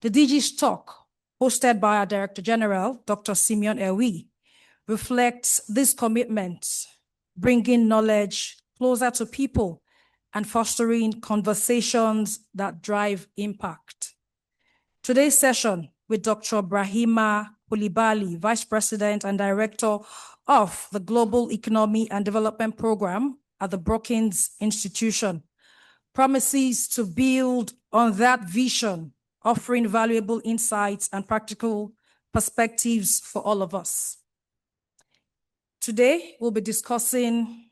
The DG's talk, hosted by our Director General, Dr. Simeon Ehui, reflects this commitment, bringing knowledge closer to people and fostering conversations that drive impact. Today's session with Dr. Brahima Coulibaly, Vice President and Director of the Global Economy and Development Program at the Brookings Institution, promises to build on that vision, offering valuable insights and practical perspectives for all of us. Today, we'll be discussing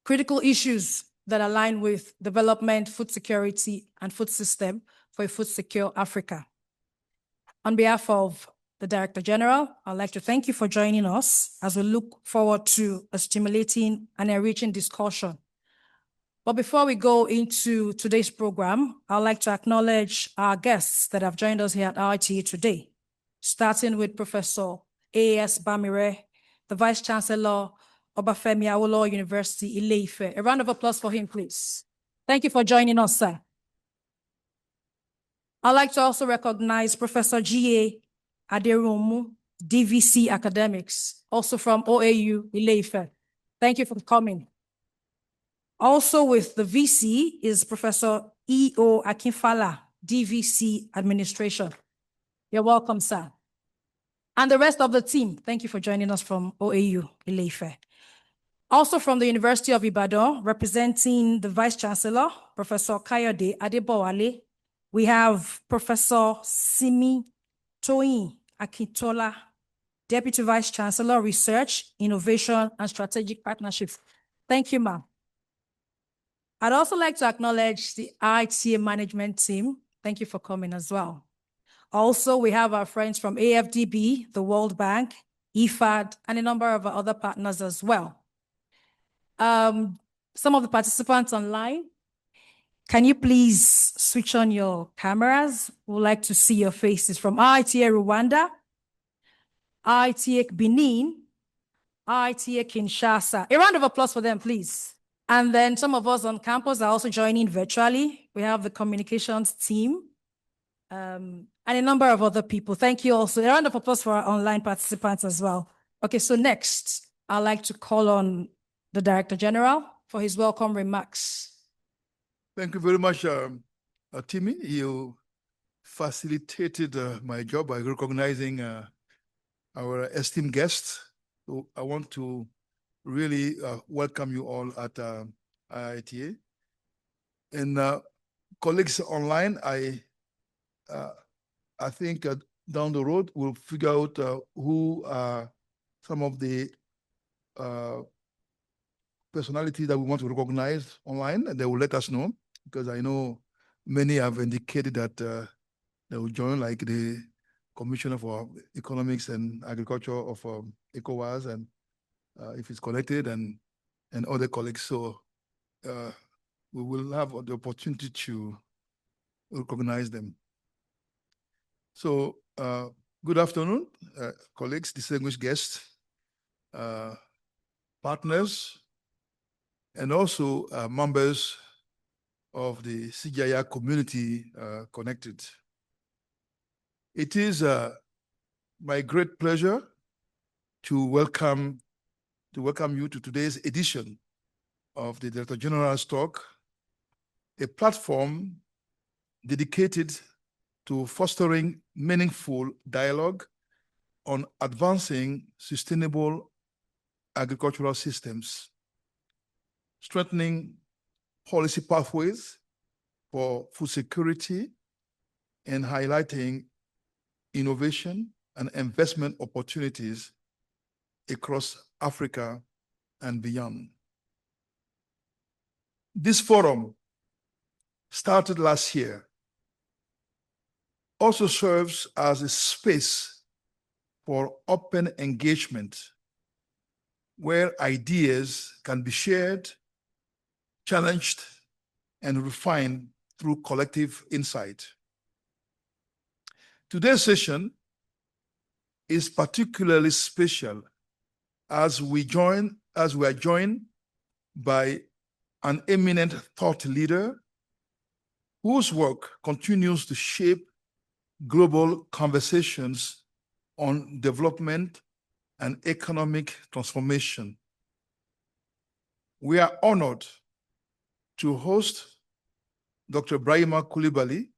critical issues that align with development, food security, and food system for a food-secure Africa. On behalf of the Director General, I'd like to thank you for joining us as we look forward to a stimulating and enriching discussion. But before we go into today's program, I'd like to acknowledge our guests that have joined us here at IITA today, starting with Professor A.S. Bamire, the Vice Chancellor of Obafemi Awolowo University, Ile-Ife. A round of applause for him, please. Thank you for joining us, sir. I'd like to also recognize Professor G.A. Aderomu, DVC Academics, also from OAU, Ile-Ife. Thank you for coming. Also with the VC is Professor E.O. Akinfala, DVC Administration. You're welcome, sir. And the rest of the team, thank you for joining us from OAU, Ile-Ife. Also from the University of Ibadan, representing the Vice Chancellor, Professor Kayode Adebowale, we have Professor Simi Toyin Akintola, Deputy Vice Chancellor, Research, Innovation, and Strategic Partnerships. Thank you, ma'am. I'd also like to acknowledge the IITA management team. Thank you for coming as well. Also, we have our friends from AFDB, the World Bank, IFAD, and a number of other partners as well. Some of the participants online, can you please switch on your cameras? We'd like to see your faces from IITA Rwanda, IITA Benin, IITA Kinshasa. A round of applause for them, please. And then some of us on campus are also joining virtually. We have the communications team and a number of other people. Thank you also. A round of applause for our online participants as well. Okay, so next, I'd like to call on the Director General for his welcome remarks. Thank you very much, Timmy. You facilitated my job by recognizing our esteemed guests. So I want to really welcome you all at IITA. And colleagues online, I think down the road we'll figure out who are some of the personalities that we want to recognize online, and they will let us know, because I know many have indicated that they will join, like the Commissioner for Economics and Agriculture of ECOWAS, and if it's connected, and other colleagues. So we will have the opportunity to recognize them. So good afternoon, colleagues, distinguished guests, partners, and also members of the CGIAR community connected. It is my great pleasure to welcome you to today's edition of the Director General's Talk, a platform dedicated to fostering meaningful dialogue on advancing sustainable agricultural systems, strengthening policy pathways for food security, and highlighting innovation and investment opportunities across Africa and beyond. This forum, started last year, also serves as a space for open engagement where ideas can be shared, challenged, and refined through collective insight. Today's session is particularly special as we are joined by an eminent thought leader whose work continues to shape global conversations on development and economic transformation. We are honored to host Dr. Brahima Coulibaly,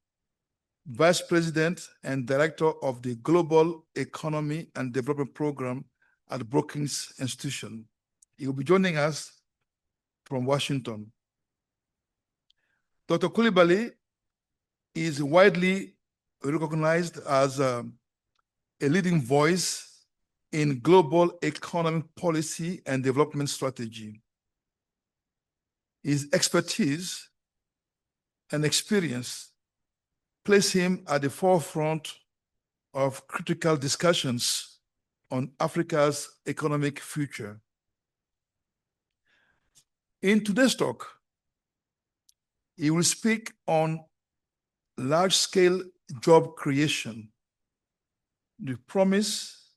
Vice President and Director of the Global Economy and Development Program at Brookings Institution. He will be joining us from Washington. Dr. Coulibaly is widely recognized as a leading voice in global economic policy and development strategy. His expertise and experience place him at the forefront of critical discussions on Africa's economic future. In today's talk, he will speak on large-scale job creation, the promise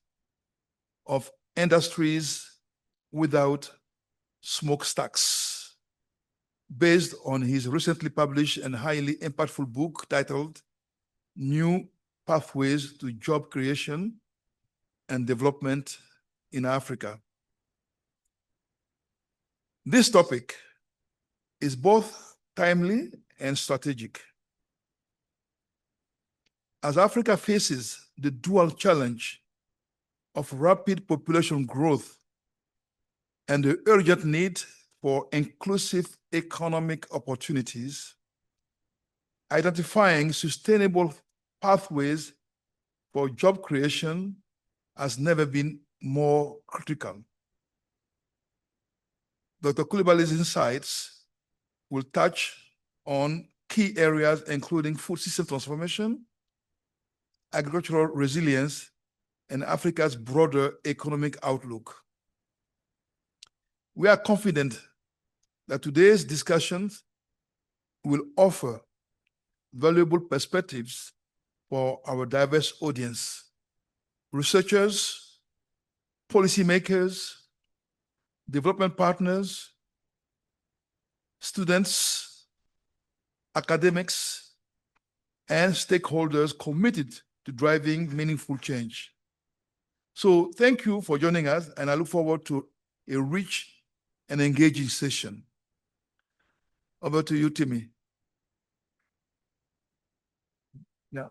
of industries without smokestacks, based on his recently published and highly impactful book titled New Pathways to Job Creation and Development in Africa. This topic is both timely and strategic. As Africa faces the dual challenge of rapid population growth and the urgent need for inclusive economic opportunities, identifying sustainable pathways for job creation has never been more critical. Dr. Coulibaly's insights will touch on key areas including food system transformation, agricultural resilience, and Africa's broader economic outlook. We are confident that today's discussions will offer valuable perspectives for our diverse audience, researchers, policymakers, development partners, students, academics, and stakeholders committed to driving meaningful change. So thank you for joining us, and I look forward to a rich and engaging session. Over to you, Timmy. Yeah.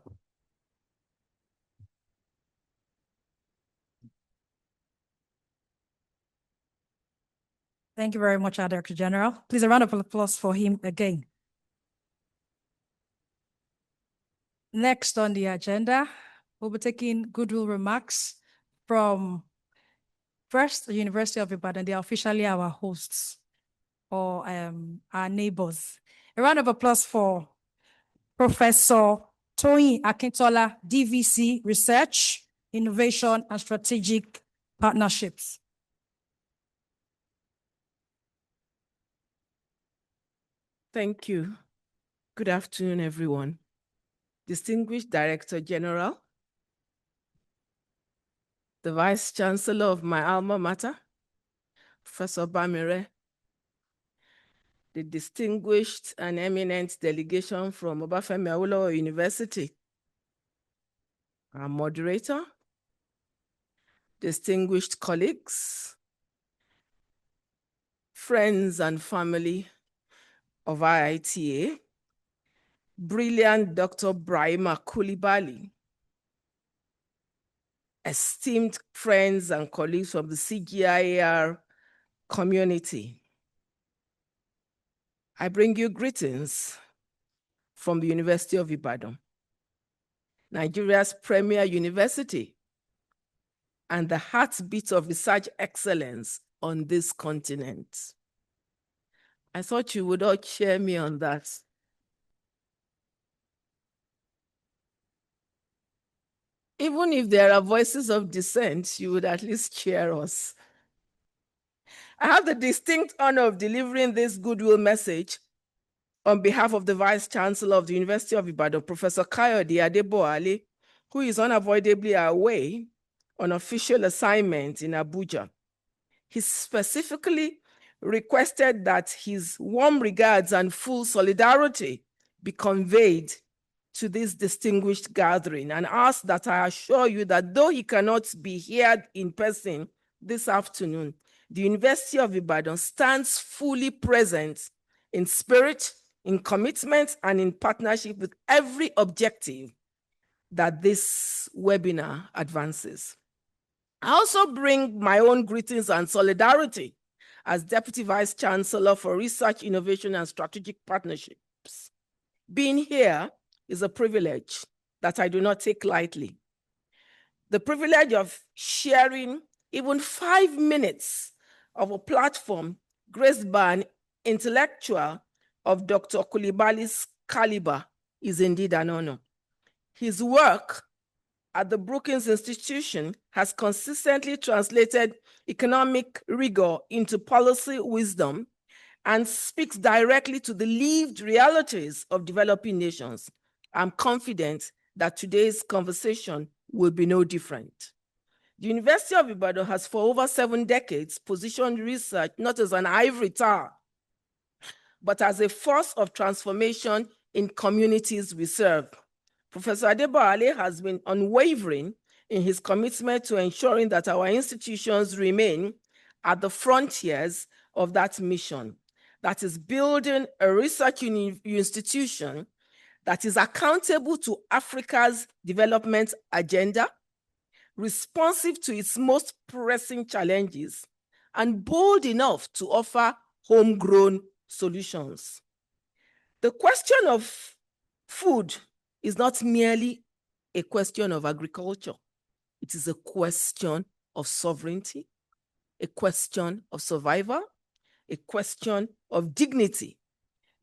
Thank you very much, our Director General. Please, a round of applause for him again. Next on the agenda, we'll be taking goodwill remarks from first the University of Ibadan. They are officially our hosts or our neighbors. A round of applause for Professor Toyin Akintola, DVC, Research, Innovation, and Strategic Partnerships. Thank you. Good afternoon, everyone. Distinguished Director General, the Vice Chancellor of my alma mater, Professor Bamire, the distinguished and eminent delegation from Obafemi Awolowo University, our moderator, distinguished colleagues, friends and family of IITA, brilliant Dr. Brahima Coulibaly, esteemed friends and colleagues from the CGIAR community. I bring you greetings from the University of Ibadan, Nigeria's premier university and the heartbeat of research excellence on this continent. I thought you would all cheer me on that. Even if there are voices of dissent, you would at least cheer us. I have the distinct honor of delivering this goodwill message on behalf of the Vice Chancellor of the University of Ibadan, Professor Kayode Adeboale, who is unavoidably away on official assignment in Abuja. He specifically requested that his warm regards and full solidarity be conveyed to this distinguished gathering and ask that I assure you that though he cannot be here in person this afternoon, the University of Ibadan stands fully present in spirit, in commitment, and in partnership with every objective that this webinar advances. I also bring my own greetings and solidarity as Deputy Vice Chancellor for Research, Innovation, and Strategic Partnerships. Being here is a privilege that I do not take lightly. The privilege of sharing even 5 minutes of a platform graced by an intellectual of Dr. Coulibaly's caliber is indeed an honor. His work at the Brookings Institution has consistently translated economic rigor into policy wisdom and speaks directly to the lived realities of developing nations. I'm confident that today's conversation will be no different. The University of Ibadan has for over 7 decades positioned research not as an ivory tower, but as a force of transformation in communities we serve. Professor Adeboale has been unwavering in his commitment to ensuring that our institutions remain at the frontiers of that mission. That is building a research institution that is accountable to Africa's development agenda, responsive to its most pressing challenges, and bold enough to offer homegrown solutions. The question of food is not merely a question of agriculture. It is a question of sovereignty, a question of survival, a question of dignity.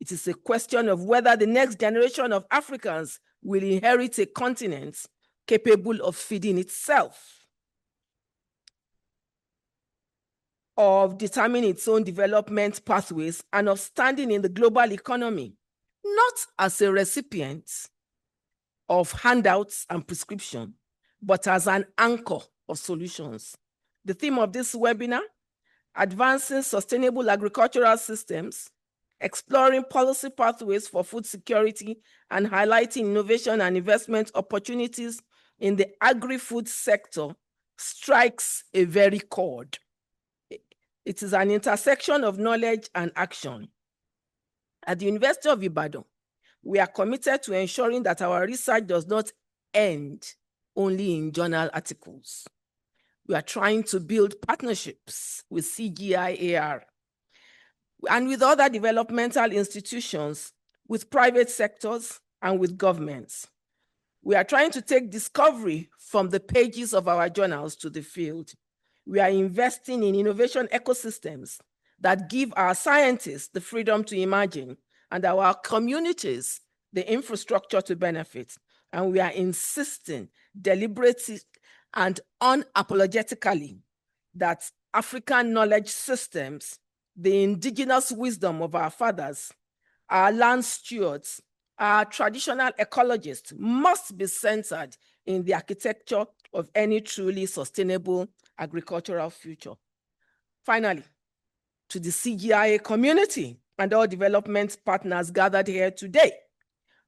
It is a question of whether the next generation of Africans will inherit a continent capable of feeding itself, of determining its own development pathways, and of standing in the global economy, not as a recipient of handouts and prescription, but as an anchor of solutions. The theme of this webinar, Advancing Sustainable Agricultural Systems, Exploring Policy Pathways for Food Security and Highlighting Innovation and Investment Opportunities in the Agri-Food Sector, strikes a very chord. It is an intersection of knowledge and action. At the University of Ibadan, we are committed to ensuring that our research does not end only in journal articles. We are trying to build partnerships with CGIAR and with other developmental institutions, with private sectors, and with governments. We are trying to take discovery from the pages of our journals to the field. We are investing in innovation ecosystems that give our scientists the freedom to imagine and our communities the infrastructure to benefit. And we are insisting deliberately and unapologetically that African knowledge systems, the indigenous wisdom of our fathers, our land stewards, our traditional ecologists must be centered in the architecture of any truly sustainable agricultural future. Finally, to the CGIA community and all development partners gathered here today,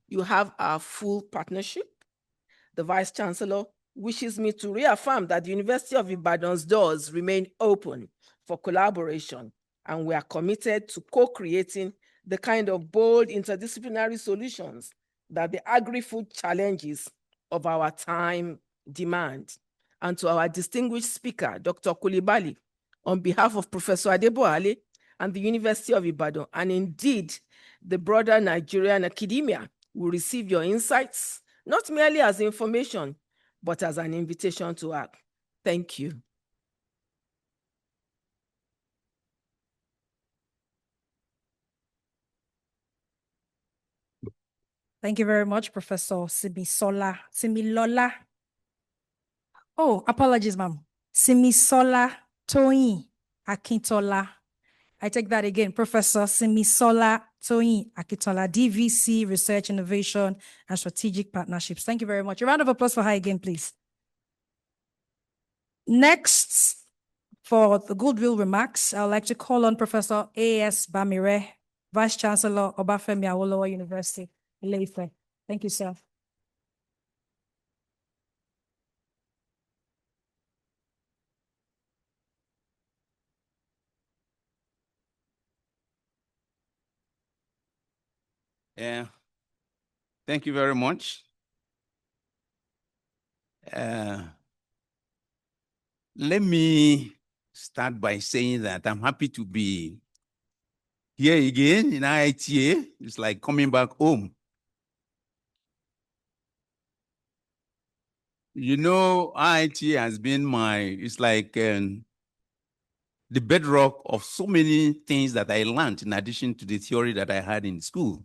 you have our full partnership. The Vice Chancellor wishes me to reaffirm that the University of Ibadan's doors remain open for collaboration, and we are committed to co-creating the kind of bold interdisciplinary solutions that the agri-food challenges of our time demand. And to our distinguished speaker, Dr. Coulibaly, on behalf of Professor Adeboale and the University of Ibadan, and indeed the broader Nigerian academia, will receive your insights, not merely as information, but as an invitation to act. Thank you. Thank you very much, Professor Similola. Oh, apologies, ma'am. Simisola Toyin Akintola. I take that again. Professor Simisola Toyin Akintola, DVC, Research, Innovation, and Strategic Partnerships. Thank you very much. A round of applause for her again, please. Next, for the goodwill remarks, I would like to call on Professor A.S. Bamire, Vice Chancellor, Obafemi Awolowo University, Ile-Ife. Thank you, sir. Yeah. Thank you very much. Let me start by saying that I'm happy to be here again in IITA. It's like coming back home. You know, IITA has been it's like the bedrock of so many things that I learned in addition to the theory that I had in school.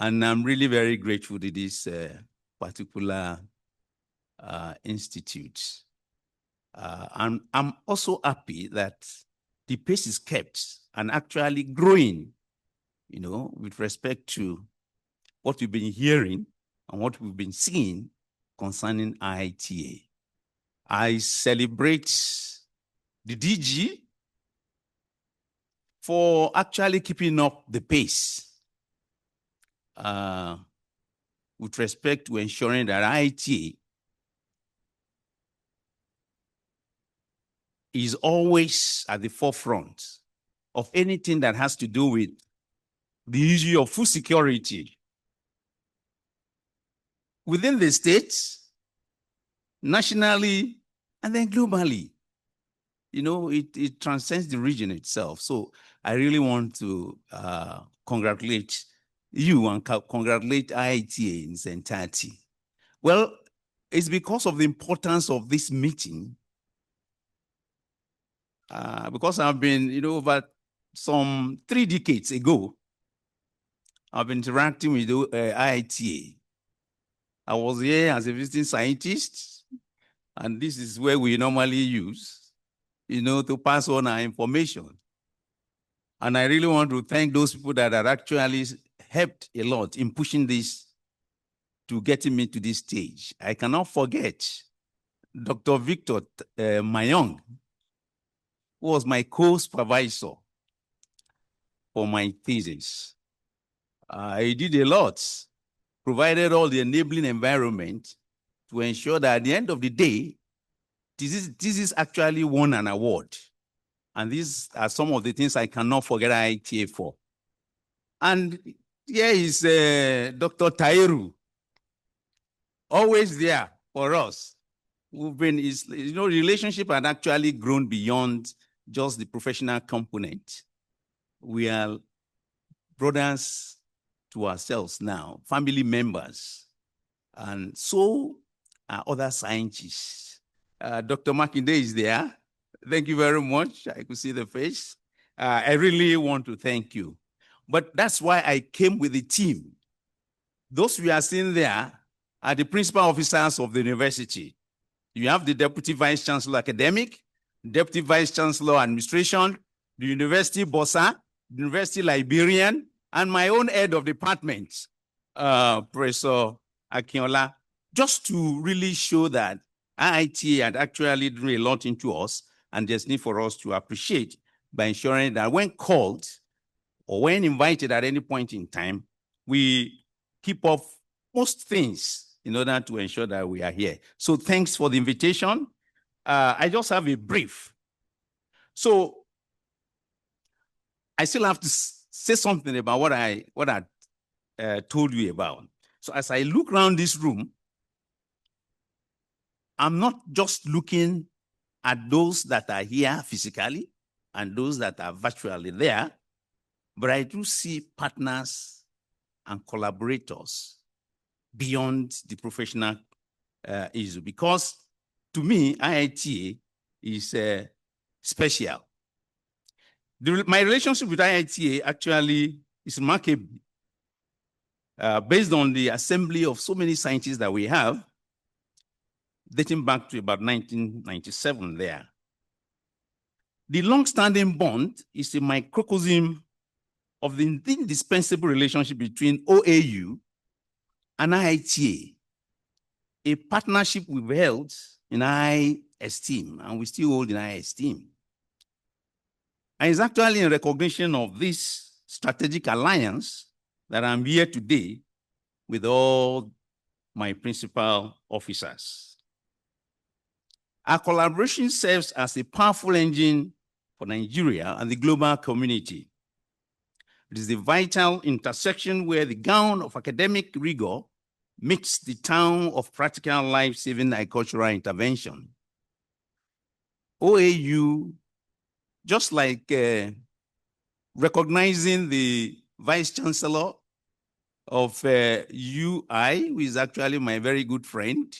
And I'm really very grateful to this particular institute. And I'm also happy that the pace is kept and actually growing, you know, with respect to what we've been hearing and what we've been seeing concerning IITA. I celebrate the DG for actually keeping up the pace with respect to ensuring that IITA is always at the forefront of anything that has to do with the issue of food security within the states, nationally, and then globally. You know, it transcends the region itself. So I really want to congratulate you and congratulate IITA in its entirety. Well, it's because of the importance of this meeting, because I've been, you know, over some 3 decades ago, I've been interacting with IITA. I was here as a visiting scientist, and this is where we normally use, you know, to pass on our information. And I really want to thank those people that have actually helped a lot in pushing this to getting me to this stage. I cannot forget Dr. Victor Mayong, who was my co-supervisor for my thesis. He did a lot, provided all the enabling environment to ensure that at the end of the day, this is actually won an award. And these are some of the things I cannot forget IITA for. And here is Dr. Tairu, always there for us. We've been, you know, relationship had actually grown beyond just the professional component. We are brothers to ourselves now, family members, and so are other scientists. Dr. Makinde is there. Thank you very much. I could see the face. I really want to thank you. But that's why I came with the team. Those we are seeing there are the principal officers of the university. You have the Deputy Vice Chancellor Academic, Deputy Vice Chancellor Administration, the University Bossa, the University Librarian, and my own head of department, Professor Akinola, just to really show that IITA had actually done a lot into us, and there's need for us to appreciate by ensuring that when called or when invited at any point in time, we keep up most things in order to ensure that we are here. So thanks for the invitation. I just have a brief. So I still have to say something about what I told you about. So as I look around this room, I'm not just looking at those that are here physically and those that are virtually there, but I do see partners and collaborators beyond the professional issue, because to me, IITA is special. My relationship with IITA actually is remarkable, based on the assembly of so many scientists that we have, dating back to about 1997 there. The long-standing bond is a microcosm of the indispensable relationship between OAU and IITA, a partnership we've held in high esteem, and we still hold in high esteem. And it's actually in recognition of this strategic alliance that I'm here today with all my principal officers. Our collaboration serves as a powerful engine for Nigeria and the global community. It is the vital intersection where the gown of academic rigor meets the town of practical life-saving agricultural intervention. OAU, just like recognizing the Vice Chancellor of UI, who is actually my very good friend,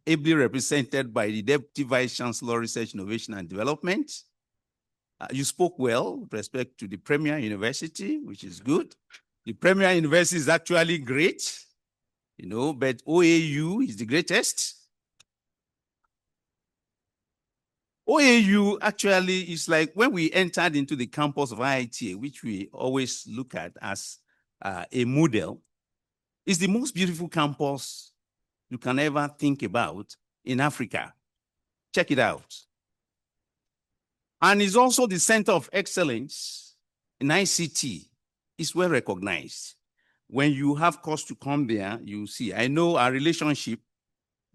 ably represented by the Deputy Vice Chancellor, Research, Innovation, and Development. You spoke well with respect to the Premier University, which is good. The Premier University is actually great, you know, but OAU is the greatest. OAU actually is like when we entered into the campus of IITA, which we always look at as a model, is the most beautiful campus you can ever think about in Africa. Check it out. And is also the center of excellence in ICT. It's well recognized. When you have cause to come there, you see. I know our relationship,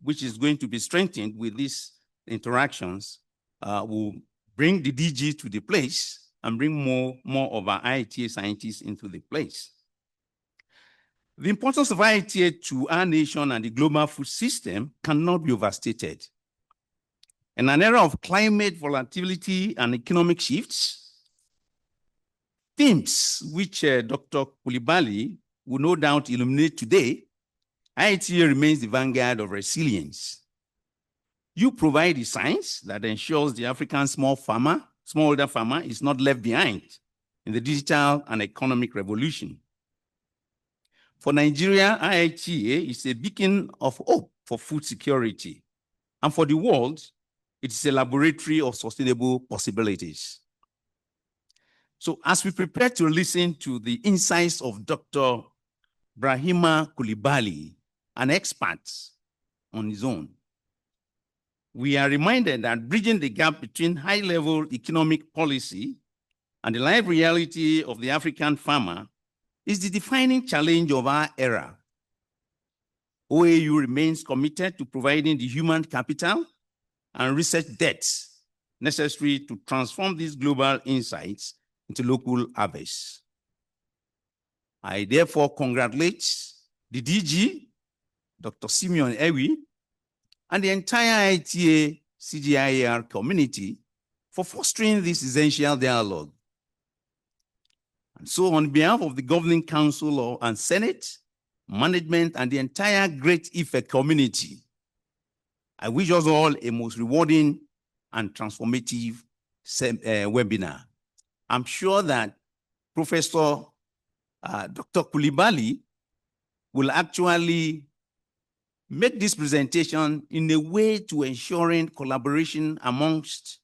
which is going to be strengthened with these interactions, will bring the DG to the place and bring more of our IITA scientists into the place. The importance of IITA to our nation and the global food system cannot be overstated. In an era of climate volatility and economic shifts, themes which Dr. Coulibaly will no doubt illuminate today, IITA remains the vanguard of resilience. You provide the science that ensures the African smallholder farmer is not left behind in the digital and economic revolution. For Nigeria, IITA is a beacon of hope for food security. And for the world, it is a laboratory of sustainable possibilities. So as we prepare to listen to the insights of Dr. Brahima Coulibaly, an expert on his own, we are reminded that bridging the gap between high-level economic policy and the live reality of the African farmer is the defining challenge of our era. OAU remains committed to providing the human capital and research depth necessary to transform these global insights into local harvests. I therefore congratulate the DG, Dr. Simeon Ehui, and the entire IITA CGIAR community for fostering this essential dialogue. And so on behalf of the Governing Council and Senate, management, and the entire Great Ife community, I wish us all a most rewarding and transformative webinar. I'm sure that Professor Dr. Coulibaly will actually make this presentation in a way to ensuring collaboration amongst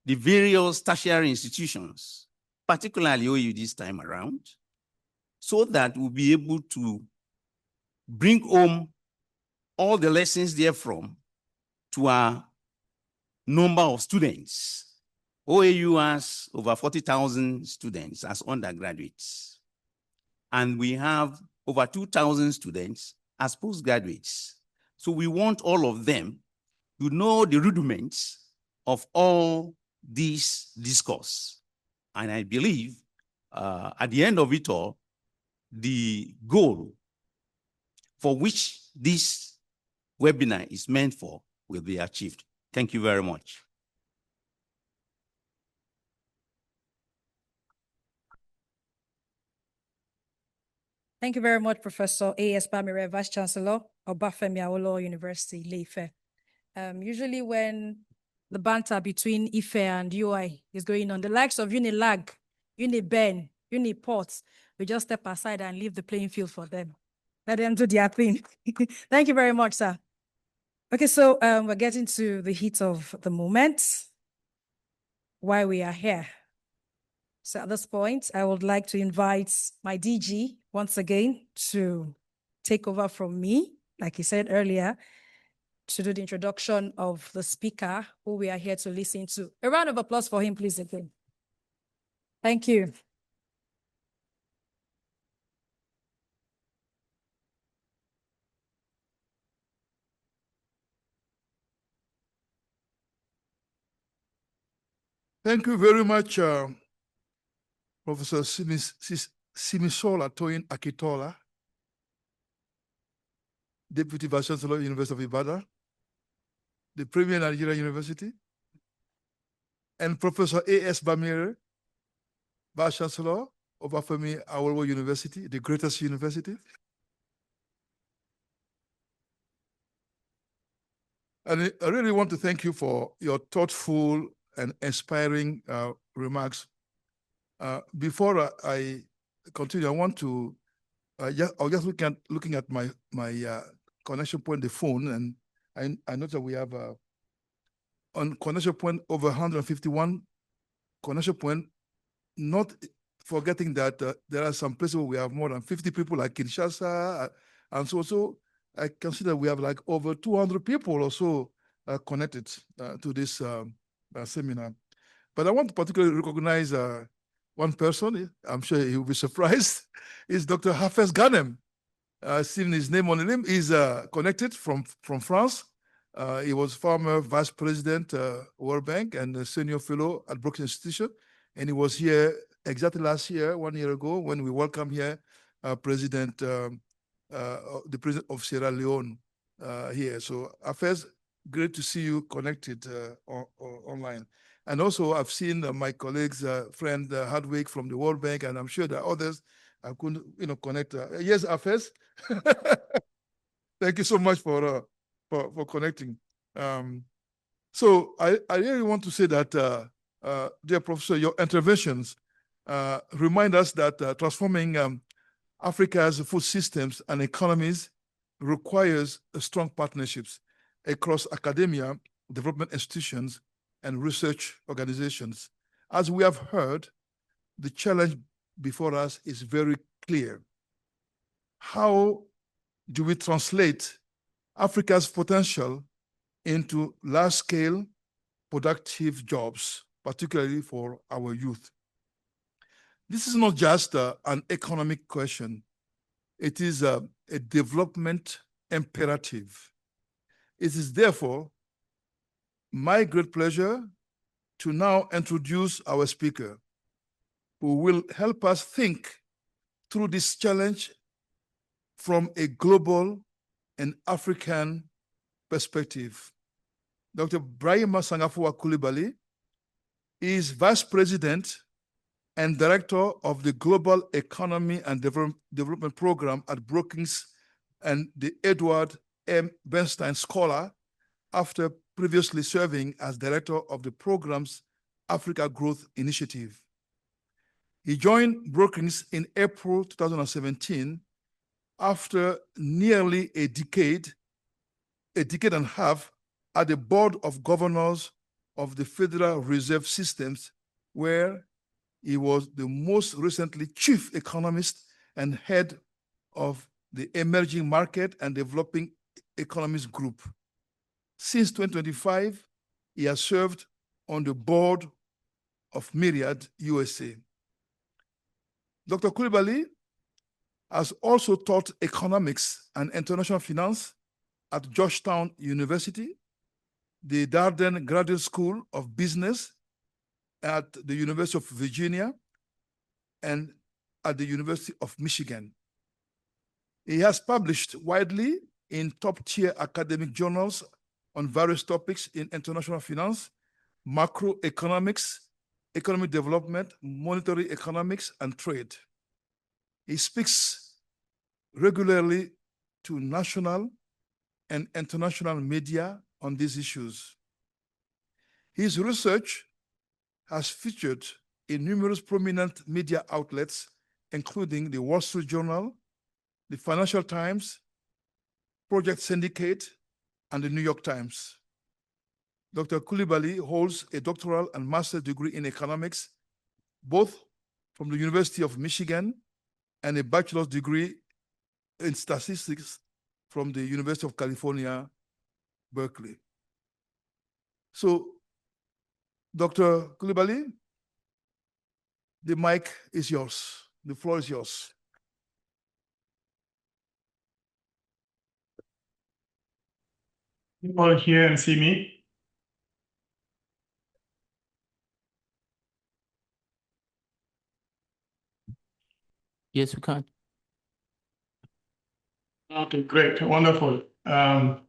the various tertiary institutions, particularly OU this time around, so that we'll be able to bring home all the lessons therefrom to our number of students. OAU has over 40,000 students as undergraduates, and we have over 2,000 students as postgraduates. So we want all of them to know the rudiments of all this discourse. And I believe at the end of it all, the goal for which this webinar is meant for will be achieved. Thank you very much. Thank you very much, Professor A.S. Bamire, Vice Chancellor of Obafemi Awolowo University, Ile-Ife. Usually when the banter between Ife and UI is going on, the likes of Unilag, Uniben, Uniport, we just step aside and leave the playing field for them. Let them do their thing. Thank you very much, sir. Okay, so we're getting to the heat of the moment, why we are here. So at this point, I would like to invite my DG once again to take over from me, like he said earlier, to do the introduction of the speaker who we are here to listen to. A round of applause for him, please, again. Thank you. Thank you very much, Professor Simisola Toyin Akitola, Deputy Vice Chancellor, University of Ibadan, the Premier Nigerian University, and Professor A.S. Bamire, Vice Chancellor of Afemi Awolowo University, the greatest university. And I really want to thank you for your thoughtful and inspiring remarks. Before I continue, I want to, I was just looking at my connection point, the phone, and I noticed that we have on connection point over 151 connection point, not forgetting that there are some places where we have more than 50 people like Kinshasa, and so I consider we have like over 200 people or so connected to this seminar. But I want to particularly recognize one person. I'm sure he will be surprised. Is Dr. Hafez Ghanem. Seeing his name on the name, he's connected from France. He was former vice president, World Bank, and a senior fellow at Brookings Institution. And he was here exactly last year, 1 year ago, when we welcomed here the president of Sierra Leone here. So Hafez, great to see you connected online. And also I've seen my colleagues, friend Hardwick from the World Bank, and I'm sure there are others I couldn't, connect. Yes, Hafez. Thank you so much for connecting. So I really want to say that, dear Professor, your interventions remind us that transforming Africa's food systems and economies requires strong partnerships across academia, development institutions, and research organizations. As we have heard, the challenge before us is very clear. How do we translate Africa's potential into large-scale productive jobs, particularly for our youth? This is not just an economic question. It is a development imperative. It is therefore my great pleasure to now introduce our speaker, who will help us think through this challenge from a global and African perspective. Dr. Brahima Coulibaly is Vice President and Director of the Global Economy and Development Program at Brookings and the Edward M. Bernstein Scholar, after previously serving as Director of the program's Africa Growth Initiative. He joined Brookings in April 2017 after nearly a decade and a half at the Board of Governors of the Federal Reserve Systems, where he was the most recently chief economist and head of the Emerging Market and Developing Economies Group. Since 2025, he has served on the board of Myriad USA. Dr. Coulibaly has also taught economics and international finance at Georgetown University, the Darden Graduate School of Business at the University of Virginia, and at the University of Michigan. He has published widely in top-tier academic journals on various topics in international finance, macroeconomics, economic development, monetary economics, and trade. He speaks regularly to national and international media on these issues. His research has featured in numerous prominent media outlets, including the Wall Street Journal, the Financial Times, Project Syndicate, and the New York Times. Dr. Coulibaly holds a doctoral and master's degree in economics, both from the University of Michigan and a bachelor's degree in statistics from the University of California, Berkeley. So, Dr. Coulibaly, the mic is yours. The floor is yours. You all hear and see me? Yes, we can. Okay, great, wonderful. Thank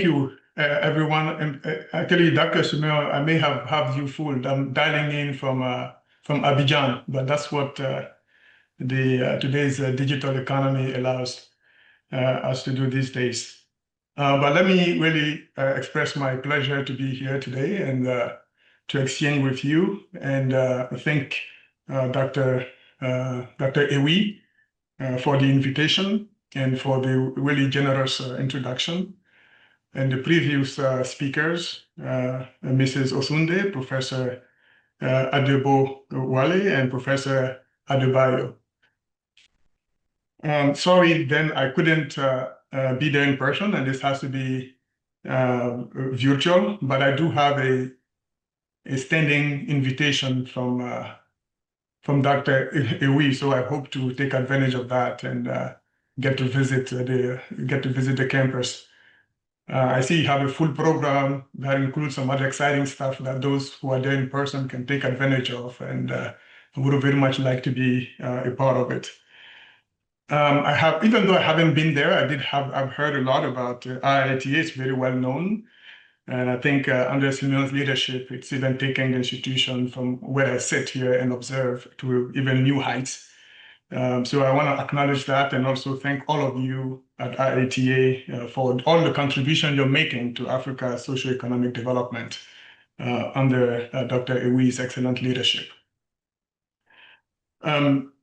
you, everyone. And actually, Dr. Simeon, I may have you fooled. I'm dialing in from Abidjan, but that's what today's digital economy allows us to do these days. But let me really express my pleasure to be here today and to exchange with you. And thank Dr. Ehui for the invitation and for the really generous introduction. And the previous speakers, Mrs. Osunde, Professor Adebo-Wale, and Professor Adebayo. Sorry, then I couldn't be there in person, and this has to be virtual, but I do have a standing invitation from Dr. Ehui, so I hope to take advantage of that and get to visit the campus. I see you have a full program that includes some other exciting stuff that those who are there in person can take advantage of, and I would very much like to be a part of it. Even though I haven't been there, I've heard a lot about IITA. It's very well known. And I think under Simeon's leadership, it's even taking the institution from where I sit here and observe to even new heights. So I want to acknowledge that and also thank all of you at IITA for all the contribution you're making to Africa's socioeconomic development under Dr. Ehui's excellent leadership.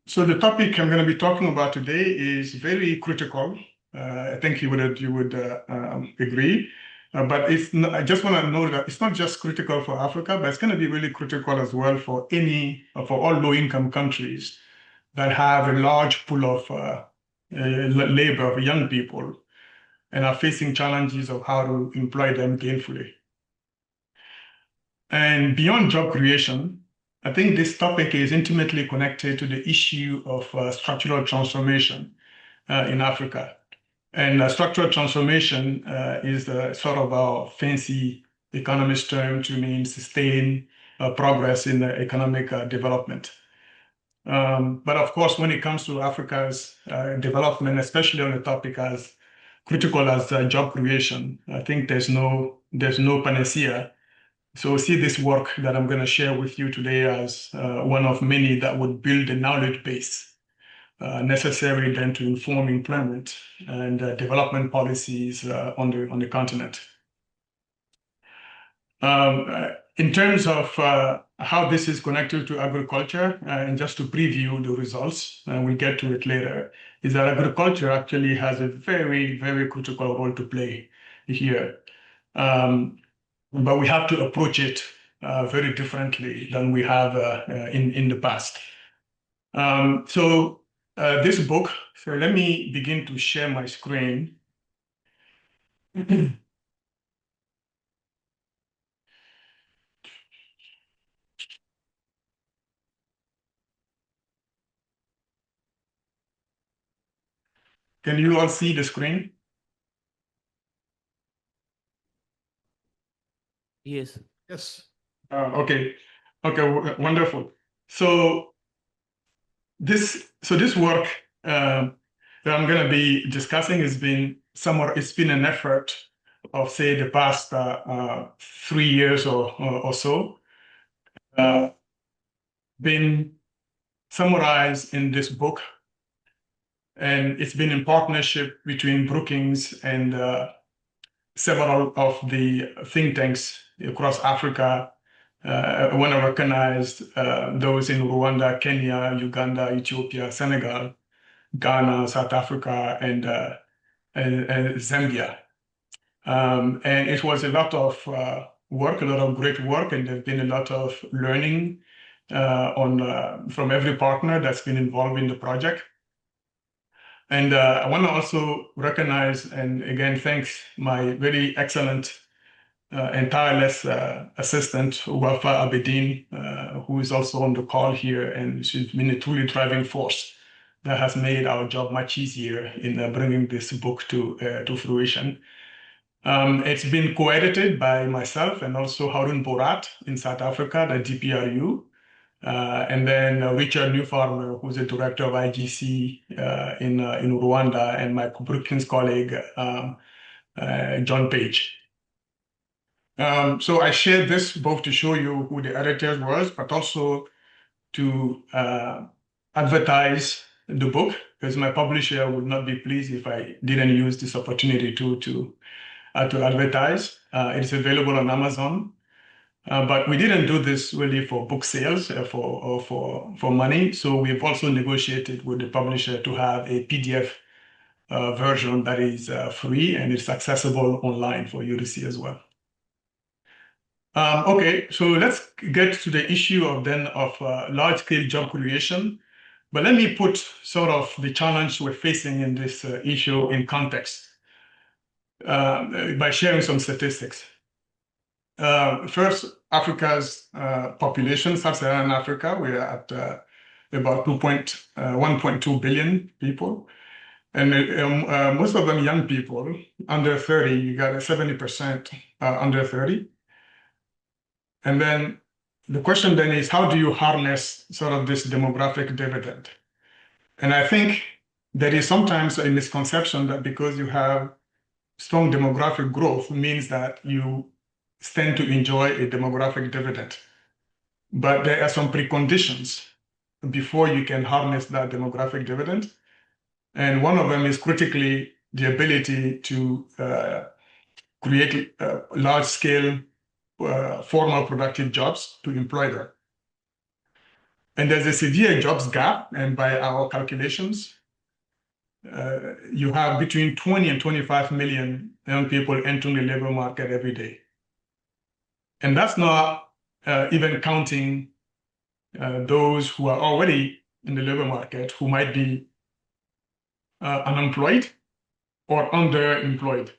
So the topic I'm going to be talking about today is very critical. I think you would agree. But I just want to note that it's not just critical for Africa, but it's going to be really critical as well for all low-income countries that have a large pool of labor of young people and are facing challenges of how to employ them gainfully. And beyond job creation, I think this topic is intimately connected to the issue of structural transformation in Africa. And structural transformation is sort of a fancy economist term to mean sustained progress in economic development. But of course, when it comes to Africa's development, especially on a topic as critical as job creation, I think there's no panacea. So see this work that I'm going to share with you today as one of many that would build a knowledge base necessary then to inform employment and development policies on the continent. In terms of how this is connected to agriculture, and just to preview the results, and we'll get to it later, is that agriculture actually has a very, very critical role to play here. But we have to approach it very differently than we have in the past. This book, so let me begin to share my screen. Can you all see the screen? Yes. Yes. Okay, wonderful. So this work that I'm going to be discussing has been it's been an effort of, say, the past 3 years or so, been summarized in this book, and it's been in partnership between Brookings and several of the think tanks across Africa. I want to recognize those in Rwanda, Kenya, Uganda, Ethiopia, Senegal, Ghana, South Africa, and Zambia. And it was a lot of work, a lot of great work, and there's been a lot of learning from every partner that's been involved in the project. And I want to also recognize and again thanks my very excellent and tireless assistant, Wafa Abedin, who is also on the call here, and she's been a truly driving force that has made our job much easier in bringing this book to fruition. It's been co-edited by myself and also Harun Borat in South Africa, the DPRU, And then Richard Newfarmer, who's the director of IGC in Rwanda, and my Brookings colleague, John Page. So I shared this both to show you who the editors was, but also to advertise the book, because my publisher would not be pleased if I didn't use this opportunity to advertise. It's available on Amazon. But we didn't do this really for book sales for money. So we've also negotiated with the publisher to have a PDF version that is free and it's accessible online for you to see as well. Okay, so let's get to the issue of large-scale job creation. But let me put sort of the challenge we're facing in this issue in context by sharing some statistics. First, Africa's population, Sub-Saharan Africa, we're at about 1.2 billion people. And most of them young people, under 30, you got 70% under 30. And then the question then is, how do you harness sort of this demographic dividend? And I think there is sometimes a misconception that because you have strong demographic growth means that you stand to enjoy a demographic dividend. But there are some preconditions before you can harness that demographic dividend. And one of them is critically the ability to create large-scale formal productive jobs to employ them. And there's a severe jobs gap, and by our calculations, you have between 20 and 25 million young people entering the labor market every day. And that's not even counting those who are already in the labor market who might be unemployed or underemployed.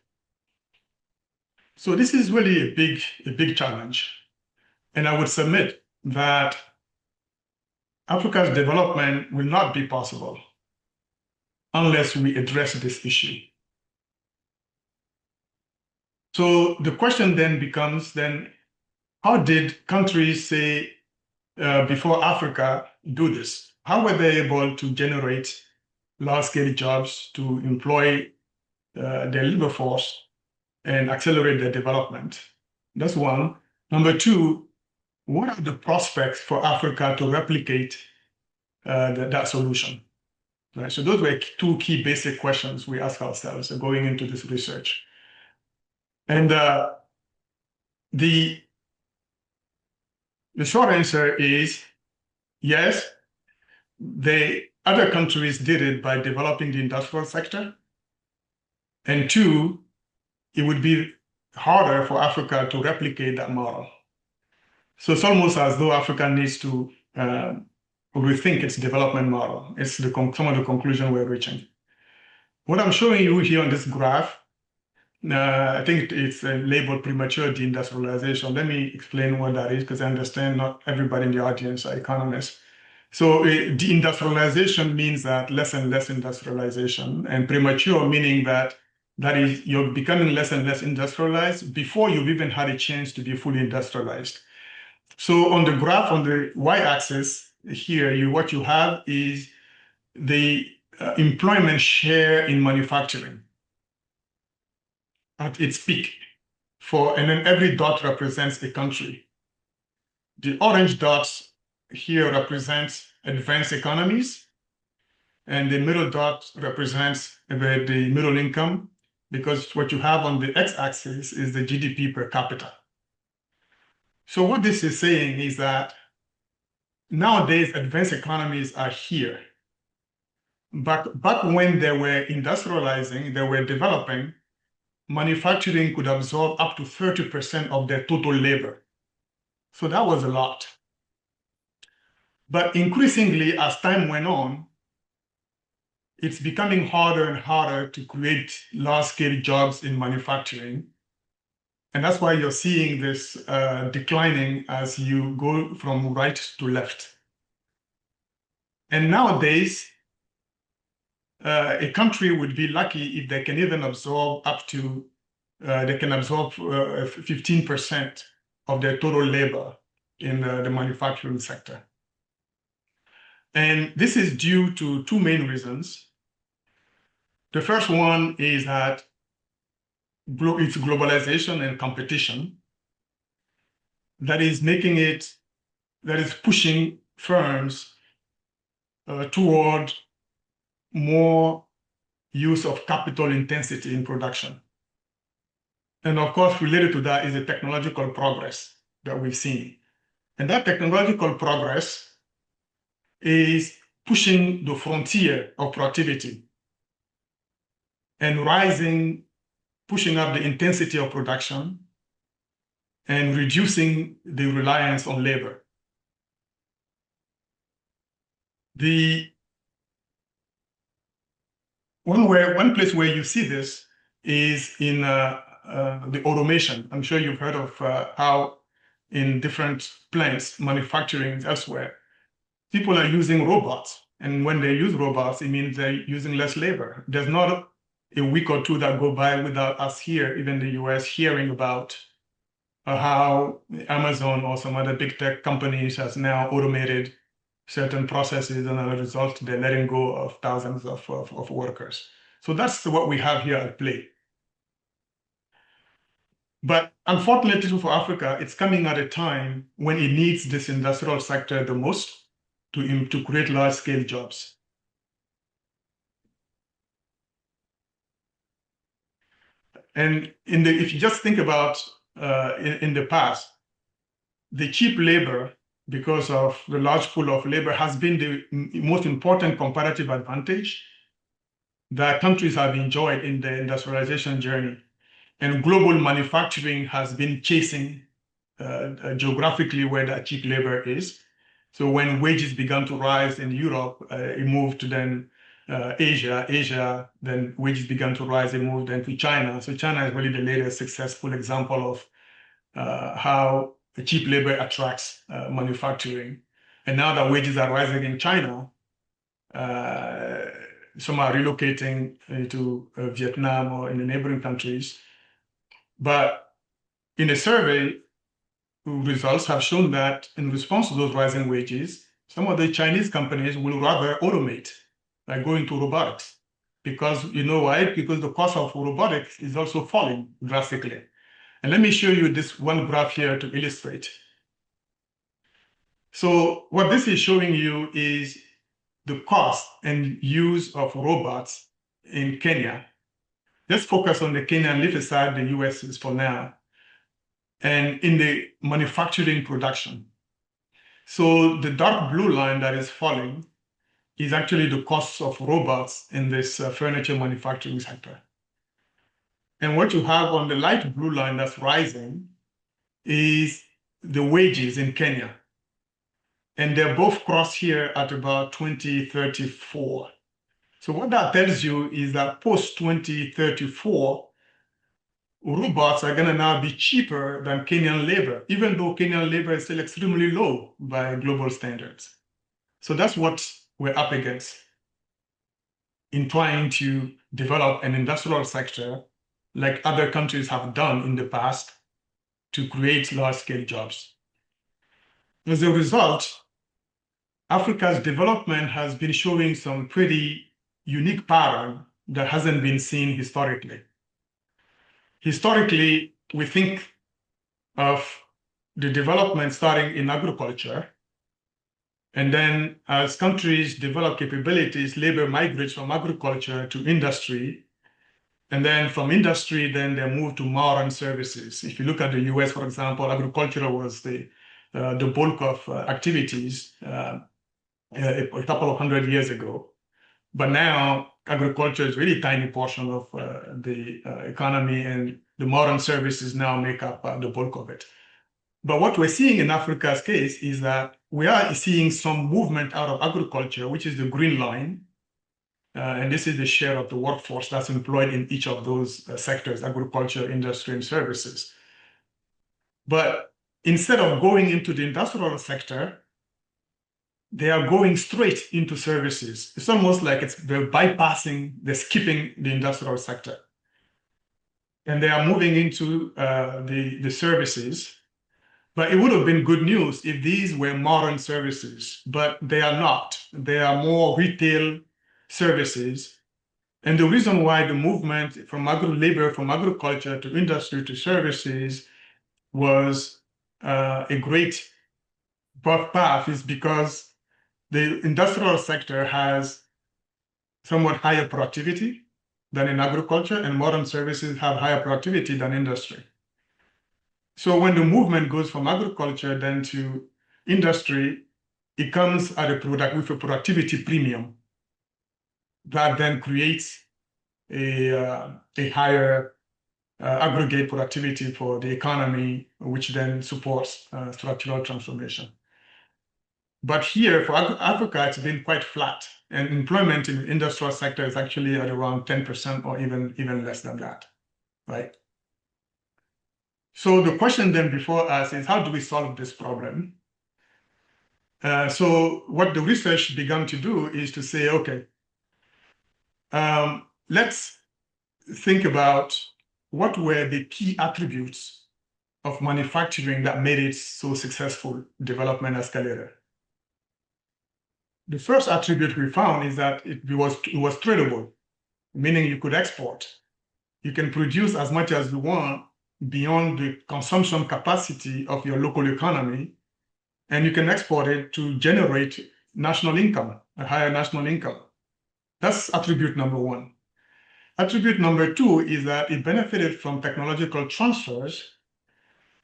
So this is really a big challenge. And I would submit that Africa's development will not be possible unless we address this issue. So the question then becomes how did countries, say, before Africa do this? How were they able to generate large-scale jobs to employ their labor force and accelerate their development? That's one. Number two, what are the prospects for Africa to replicate that solution? Right? So those were two key basic questions we ask ourselves going into this research. And the short answer is yes, the other countries did it by developing the industrial sector. And two, it would be harder for Africa to replicate that model. So it's almost as though Africa needs to rethink its development model. It's some of the conclusion we're reaching. What I'm showing you here on this graph, I think it's labeled premature deindustrialization. Let me explain what that is, because I understand not everybody in the audience are economists. So deindustrialization means that less and less industrialization, and premature meaning that is you're becoming less and less industrialized before you've even had a chance to be fully industrialized. So on the graph on the y-axis here, what you have is the employment share in manufacturing at its peak, and then every dot represents a country. The orange dots here represents advanced economies, and the middle dot represents the middle income, because what you have on the x-axis is the GDP per capita. So what this is saying is that nowadays advanced economies are here. But back when they were industrializing, they were developing, manufacturing could absorb up to 30% of their total labor. So that was a lot. But increasingly, as time went on, it's becoming harder and harder to create large-scale jobs in manufacturing. And that's why you're seeing this declining as you go from right to left. And nowadays, a country would be lucky if they can even absorb up to, 15% of their total labor in the manufacturing sector. And this is due to two main reasons. The first one is that it's globalization and competition that is pushing firms toward more use of capital intensity in production. And of course, related to that is the technological progress that we've seen. And that technological progress is pushing the frontier of productivity and pushing up the intensity of production and reducing the reliance on labor. One place where you see this is in the automation. I'm sure you've heard of how in different plants, manufacturing elsewhere, people are using robots. And when they use robots, it means they're using less labor. There's not a week or two that go by without us here, even the US, hearing about how Amazon or some other big tech companies has now automated certain processes, and as a result, they're letting go of thousands of workers. So that's what we have here at play. But unfortunately for Africa, it's coming at a time when it needs this industrial sector the most to create large-scale jobs. And if you just think about in the past, the cheap labor, because of the large pool of labor, has been the most important comparative advantage that countries have enjoyed in the industrialization journey. And global manufacturing has been chasing geographically where that cheap labor is. So when wages began to rise in Europe, it moved to then Asia, then wages began to rise, it moved then to China. So China is really the latest successful example of how the cheap labor attracts manufacturing. And now that wages are rising in China, some are relocating to Vietnam or in the neighboring countries. But in a survey, results have shown that in response to those rising wages, some of the Chinese companies will rather automate by going to robotics. Because you know why? Because the cost of robotics is also falling drastically. And let me show you this one graph here to illustrate. So what this is showing you is the cost and use of robots in Kenya. Let's focus on the Kenya and leave aside the US for now. And in the manufacturing production. So the dark blue line that is falling is actually the cost of robots in this furniture manufacturing sector. And what you have on the light blue line that's rising is the wages in Kenya. And they're both crossed here at about 2034. So what that tells you is that post 2034, robots are going to now be cheaper than Kenyan labor, even though Kenyan labor is still extremely low by global standards. So that's what we're up against in trying to develop an industrial sector like other countries have done in the past to create large-scale jobs. As a result, Africa's development has been showing some pretty unique pattern that hasn't been seen historically. Historically, we think of the development starting in agriculture, and then as countries develop capabilities, labor migrates from agriculture to industry, and then from industry, then they move to modern services. If you look at the US, for example, agriculture was the bulk of activities a couple of hundred years ago. But now agriculture is a really tiny portion of the economy, and the modern services now make up the bulk of it. But what we're seeing in Africa's case is that we are seeing some movement out of agriculture, which is the green line. And this is the share of the workforce that's employed in each of those sectors, agriculture, industry, and services. But instead of going into the industrial sector, they are going straight into services. It's almost like they're bypassing, they're skipping the industrial sector. And they are moving into the services. But it would have been good news if these were modern services, but they are not. They are more retail services. And the reason why the movement from labor from agriculture to industry to services was a great path is because the industrial sector has somewhat higher productivity than in agriculture, and modern services have higher productivity than industry. So when the movement goes from agriculture then to industry, it comes at with a productivity premium that then creates a higher aggregate productivity for the economy, which then supports structural transformation. But here for Africa, it's been quite flat, and employment in the industrial sector is actually at around 10% or even less than that, right? So the question then before us is, how do we solve this problem? So what the research began to do is to say, okay, let's think about what were the key attributes of manufacturing that made it so successful development escalator. The first attribute we found is that it was tradable, meaning you could export. You can produce as much as you want beyond the consumption capacity of your local economy, and you can export it to generate national income, a higher national income. That's attribute number one. Attribute number two is that it benefited from technological transfers.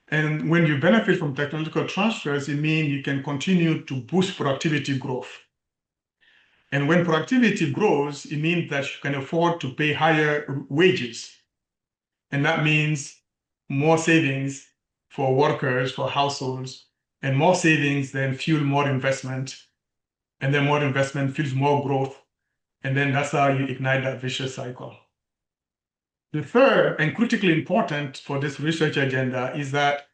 And when you benefit from technological transfers, it means you can continue to boost productivity growth. And when productivity grows, it means that you can afford to pay higher wages. And that means more savings for workers, for households, and more savings then fuel more investment. And then more investment fuels more growth. And then that's how you ignite that vicious cycle. The third and critically important for this research agenda is that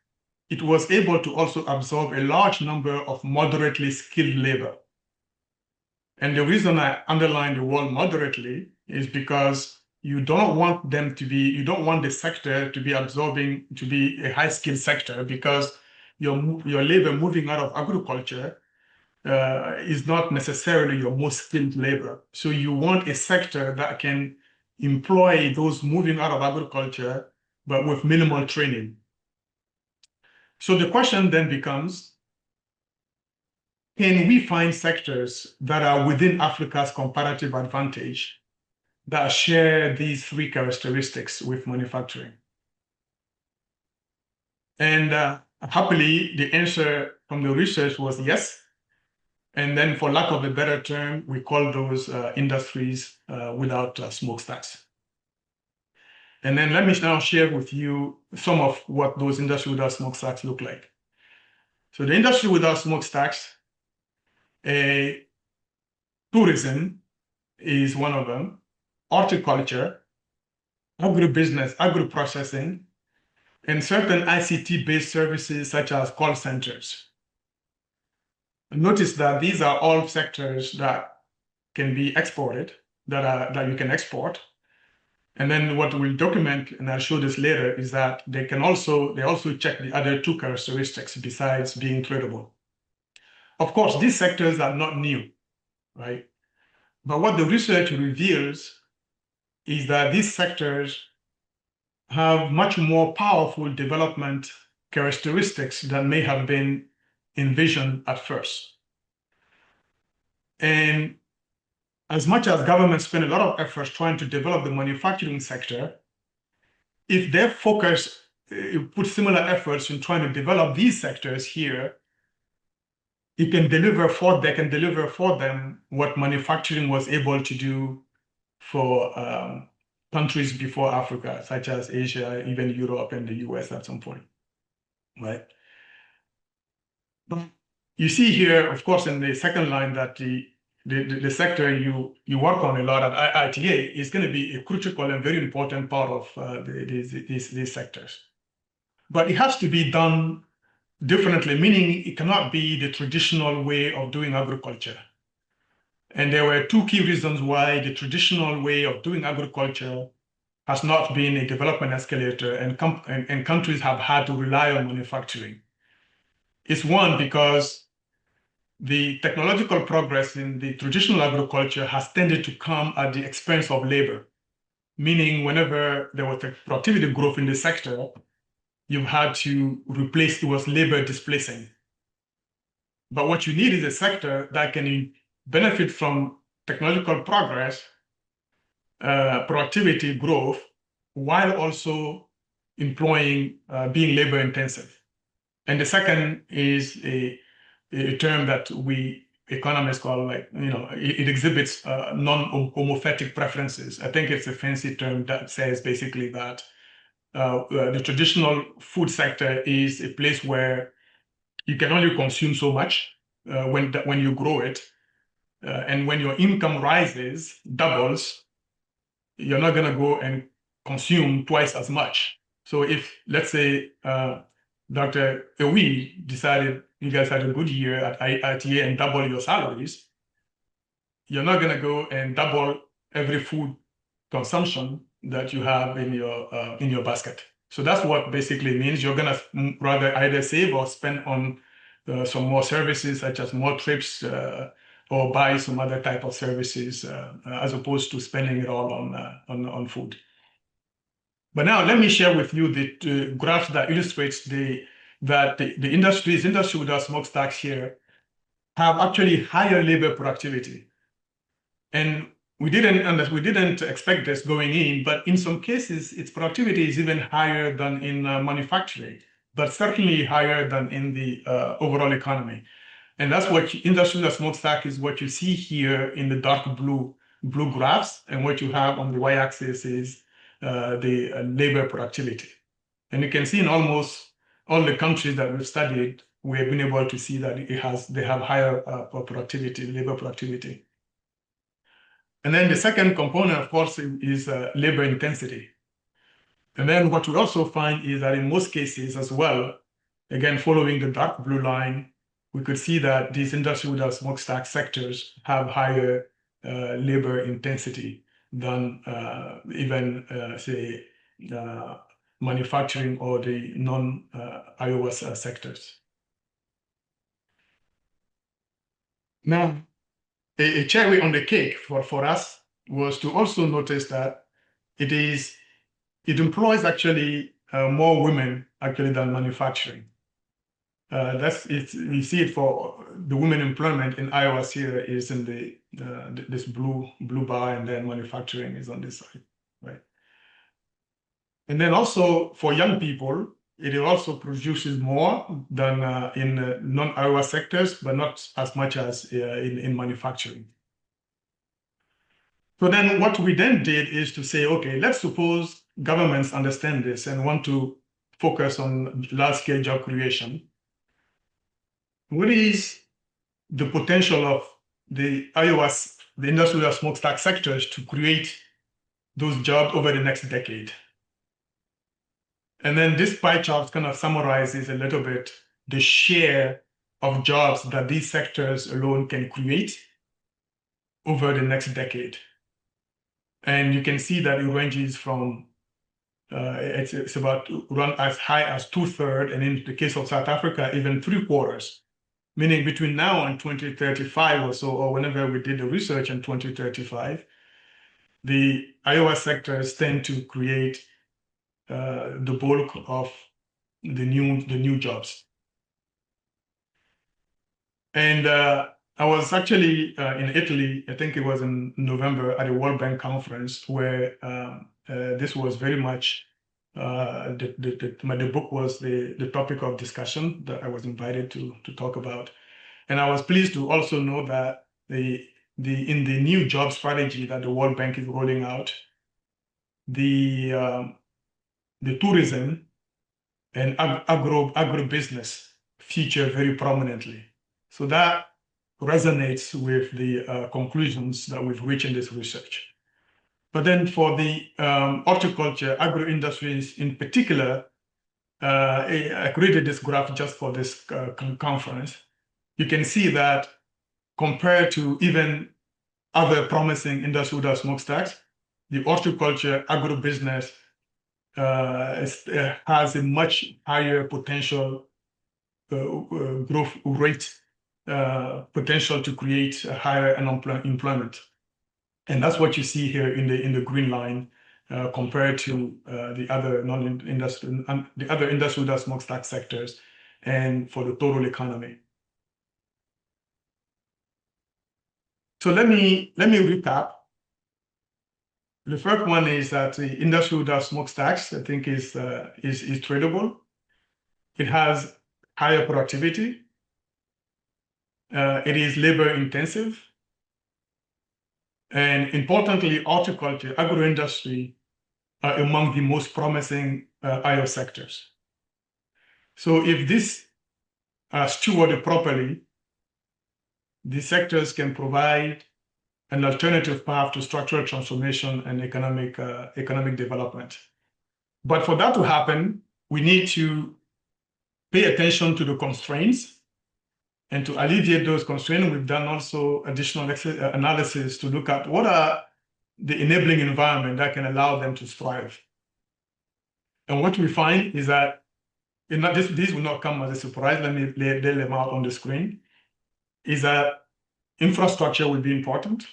it was able to also absorb a large number of moderately skilled labor. And the reason I underline the word moderately is because you don't want the sector to be absorbing, to be a high-skilled sector, because your labor moving out of agriculture is not necessarily your most skilled labor. So you want a sector that can employ those moving out of agriculture, but with minimal training. So the question then becomes, can we find sectors that are within Africa's comparative advantage that share these three characteristics with manufacturing? And happily, the answer from the research was yes. And then for lack of a better term, we call those industries without smokestacks. And then let me now share with you some of what those industries without smokestacks look like. So the industry without smokestacks, tourism is one of them, horticulture, agribusiness, agri-processing, and certain ICT-based services such as call centers. Notice that these are all sectors that can be exported, that you can export. And then what we'll document, and I'll show this later, is that they also check the other two characteristics besides being tradable. Of course, these sectors are not new, right? But what the research reveals is that these sectors have much more powerful development characteristics than may have been envisioned at first. And as much as governments spend a lot of efforts trying to develop the manufacturing sector, if their focus put similar efforts in trying to develop these sectors here, they can deliver for them what manufacturing was able to do for countries before Africa, such as Asia, even Europe and the US at some point, right? But you see here, of course, in the second line that the sector you work on a lot at IITA is going to be a critical and very important part of these sectors. But it has to be done differently, meaning it cannot be the traditional way of doing agriculture. And there were two key reasons why the traditional way of doing agriculture has not been a development escalator, and countries have had to rely on manufacturing. is one, because the technological progress in the traditional agriculture has tended to come at the expense of labor, meaning whenever there was a productivity growth in the sector, you've had to replace, it was labor displacing. But what you need is a sector that can benefit from technological progress, productivity growth, while also employing, being labor intensive. And the second is a term that we economists call, like, it exhibits non-homothetic preferences. I think it's a fancy term that says basically that the traditional food sector is a place where you can only consume so much when you grow it. And when your income rises, doubles, you're not going to go and consume twice as much. So if, let's say, Dr. Ehui decided you guys had a good year at IITA and double your salaries, you're not going to go and double every food consumption that you have in your basket. So that's what basically means. You're going to rather either save or spend on some more services, such as more trips, or buy some other type of services, as opposed to spending it all on food. But now let me share with you the graph that illustrates that the industry without smokestacks here have actually higher labor productivity. And we didn't expect this going in, but in some cases, its productivity is even higher than in manufacturing, but certainly higher than in the overall economy. And that's what industry without smokestack is what you see here in the dark blue graphs, and what you have on the y-axis is the labor productivity. And you can see in almost all the countries that we've studied, we have been able to see that they have higher productivity, labor productivity. And then the second component, of course, is labor intensity. And then what we also find is that in most cases as well, again, following the dark blue line, we could see that these industry without smokestack sectors have higher labor intensity than even, say, manufacturing or the non-iOS sectors. Now, a cherry on the cake for us was to also notice that it employs actually more women actually than manufacturing. We see it for the women employment in iOS here is in this blue bar, and then manufacturing is on this side, right? And then also for young people, it also produces more than in non-iOS sectors, but not as much as in manufacturing. So then what we then did is to say, okay, let's suppose governments understand this and want to focus on large-scale job creation. What is the potential of the iOS, the industrial smokestack sectors, to create those jobs over the next decade? And then this pie chart kind of summarizes a little bit the share of jobs that these sectors alone can create over the next decade. And you can see that it ranges from, it's about run as high as 2/3, and in the case of South Africa, even 3/4, meaning between now and 2035 or so, or whenever we did the research in 2035, the iOS sectors tend to create the bulk of the new jobs. And I was actually in Italy, I think it was in November, at a World Bank conference where this was very much, the book was the topic of discussion that I was invited to talk about. And I was pleased to also know that in the new job strategy that the World Bank is rolling out, the tourism and agribusiness feature very prominently. So that resonates with the conclusions that we've reached in this research. But then for the horticulture, agro-industries in particular, I created this graph just for this conference. You can see that compared to even other promising industry without smokestacks, the horticulture agribusiness has a much higher potential growth rate potential to create a higher employment. And that's what you see here in the green line compared to the other non-industrial and the other industrial smokestack sectors and for the total economy. So let me recap. The first one is that the industrial smokestacks, I think, is tradable. It has higher productivity. It is labor intensive. And importantly, horticulture, agro-industry are among the most promising IO sectors. So if this are stewarded properly, these sectors can provide an alternative path to structural transformation and economic development. But for that to happen, we need to pay attention to the constraints. And to alleviate those constraints, we've done also additional analysis to look at what are the enabling environment that can allow them to thrive. And what we find is that these will not come as a surprise. Let me lay them out on the screen. Is that infrastructure will be important.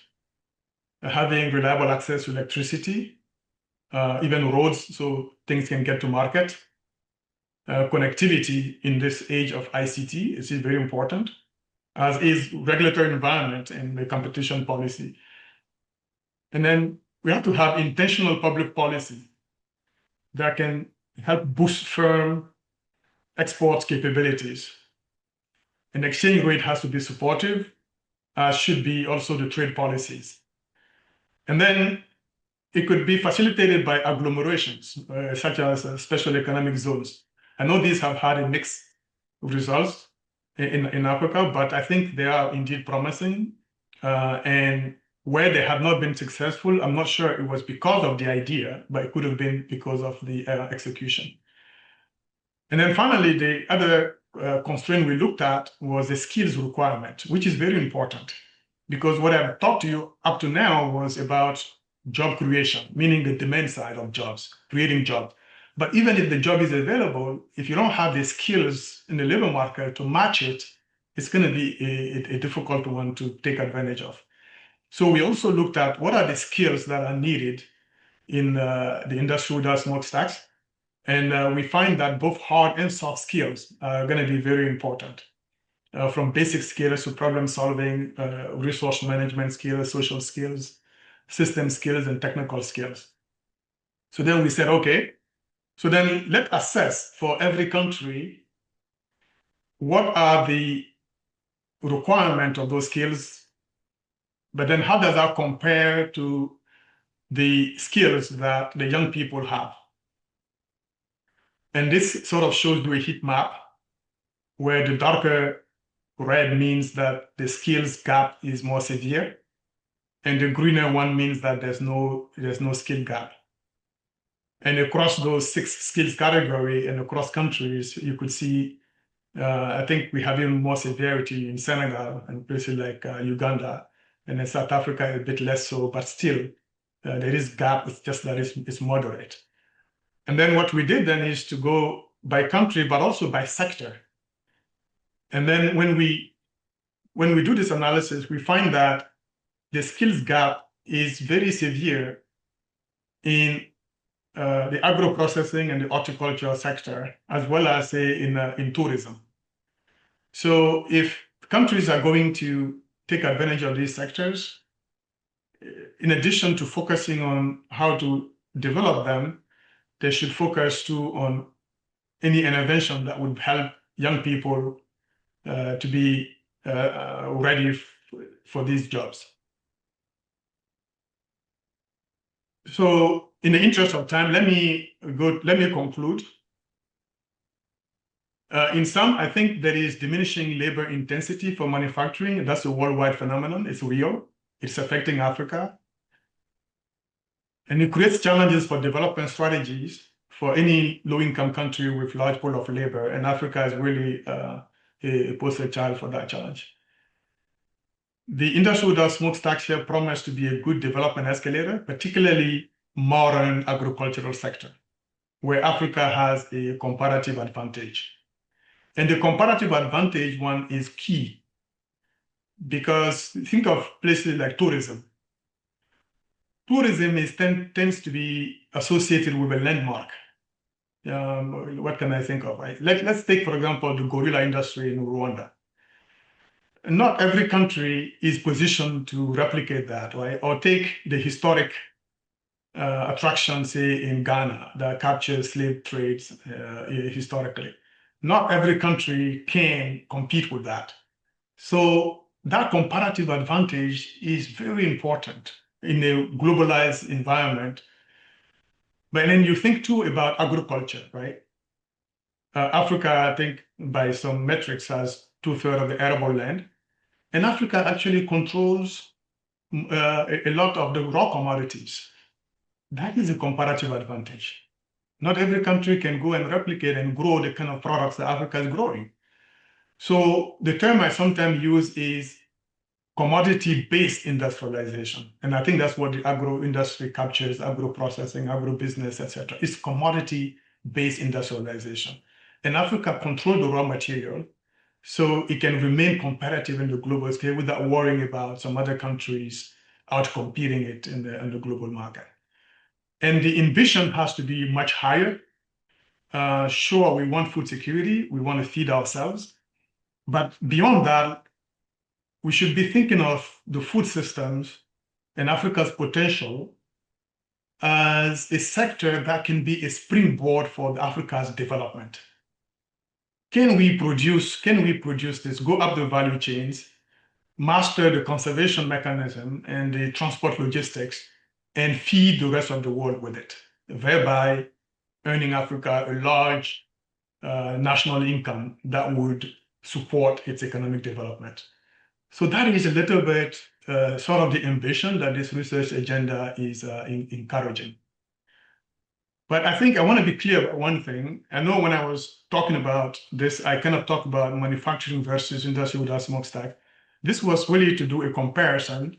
Having reliable access to electricity, even roads, so things can get to market. Connectivity in this age of ICT is very important, as is regulatory environment and the competition policy. And then we have to have intentional public policy that can help boost firm export capabilities. And exchange rate has to be supportive, as should be also the trade policies. And then it could be facilitated by agglomerations, such as special economic zones. I know these have had a mixed results in Africa, but I think they are indeed promising. And where they have not been successful, I'm not sure it was because of the idea, but it could have been because of the execution. And then finally, the other constraint we looked at was the skills requirement, which is very important. Because what I've talked to you up to now was about job creation, meaning the demand side of jobs, creating jobs. But even if the job is available, if you don't have the skills in the labor market to match it, it's going to be a difficult one to take advantage of. So we also looked at what are the skills that are needed in the industrial smokestacks. And we find that both hard and soft skills are going to be very important. From basic skills to problem solving, resource management skills, social skills, system skills, and technical skills. So then we said, okay, so then let's assess for every country what are the requirements of those skills, but then how does that compare to the skills that the young people have? And this sort of shows you a heat map where the darker red means that the skills gap is more severe, and the greener one means that there's no skill gap. And across those 6 skills category and across countries, you could see, I think we have even more severity in Senegal and places like Uganda, and in South Africa a bit less so, but still there is gap. It's just that it's moderate. And then what we did then is to go by country, but also by sector. And then when we do this analysis, we find that the skills gap is very severe in the agro-processing and the horticultural sector, as well as in tourism. So if countries are going to take advantage of these sectors, in addition to focusing on how to develop them, they should focus too on any intervention that would help young people to be ready for these jobs. So in the interest of time, let me conclude. In sum, I think there is diminishing labor intensity for manufacturing. That's a worldwide phenomenon. It's real. It's affecting Africa. And it creates challenges for development strategies for any low-income country with large pool of labor. And Africa is really a poster child for that challenge. The industrial smokestacks here promise to be a good development escalator, particularly modern agricultural sector, where Africa has a comparative advantage. And the comparative advantage one is key, because think of places like tourism. Tourism tends to be associated with a landmark. What can I think of? Right? Let's take, for example, the gorilla industry in Rwanda. Not every country is positioned to replicate that, right? Or take the historic attraction, say, in Ghana that captures slave trades historically. Not every country can compete with that. So that comparative advantage is very important in a globalized environment. But then you think too about agriculture, right? Africa, I think, by some metrics, has 2/3 of the arable land. And Africa actually controls a lot of the raw commodities. That is a comparative advantage. Not every country can go and replicate and grow the kind of products that Africa is growing. So the term I sometimes use is commodity-based industrialization. And I think that's what the agro industry captures, agro-processing, agro-business, etc. It's commodity-based industrialization. And Africa controls the raw material, so it can remain competitive in the global scale without worrying about some other countries outcompeting it in the global market. And the ambition has to be much higher. Sure, we want food security, we want to feed ourselves, but beyond that, we should be thinking of the food systems and Africa's potential as a sector that can be a springboard for Africa's development. Can we produce this, go up the value chains, master the conservation mechanism and the transport logistics, and feed the rest of the world with it, thereby earning Africa a large national income that would support its economic development? So that is a little bit sort of the ambition that this research agenda is encouraging. But I think I want to be clear about one thing. I know when I was talking about this, I kind of talked about manufacturing versus industry without smokestack. This was really to do a comparison,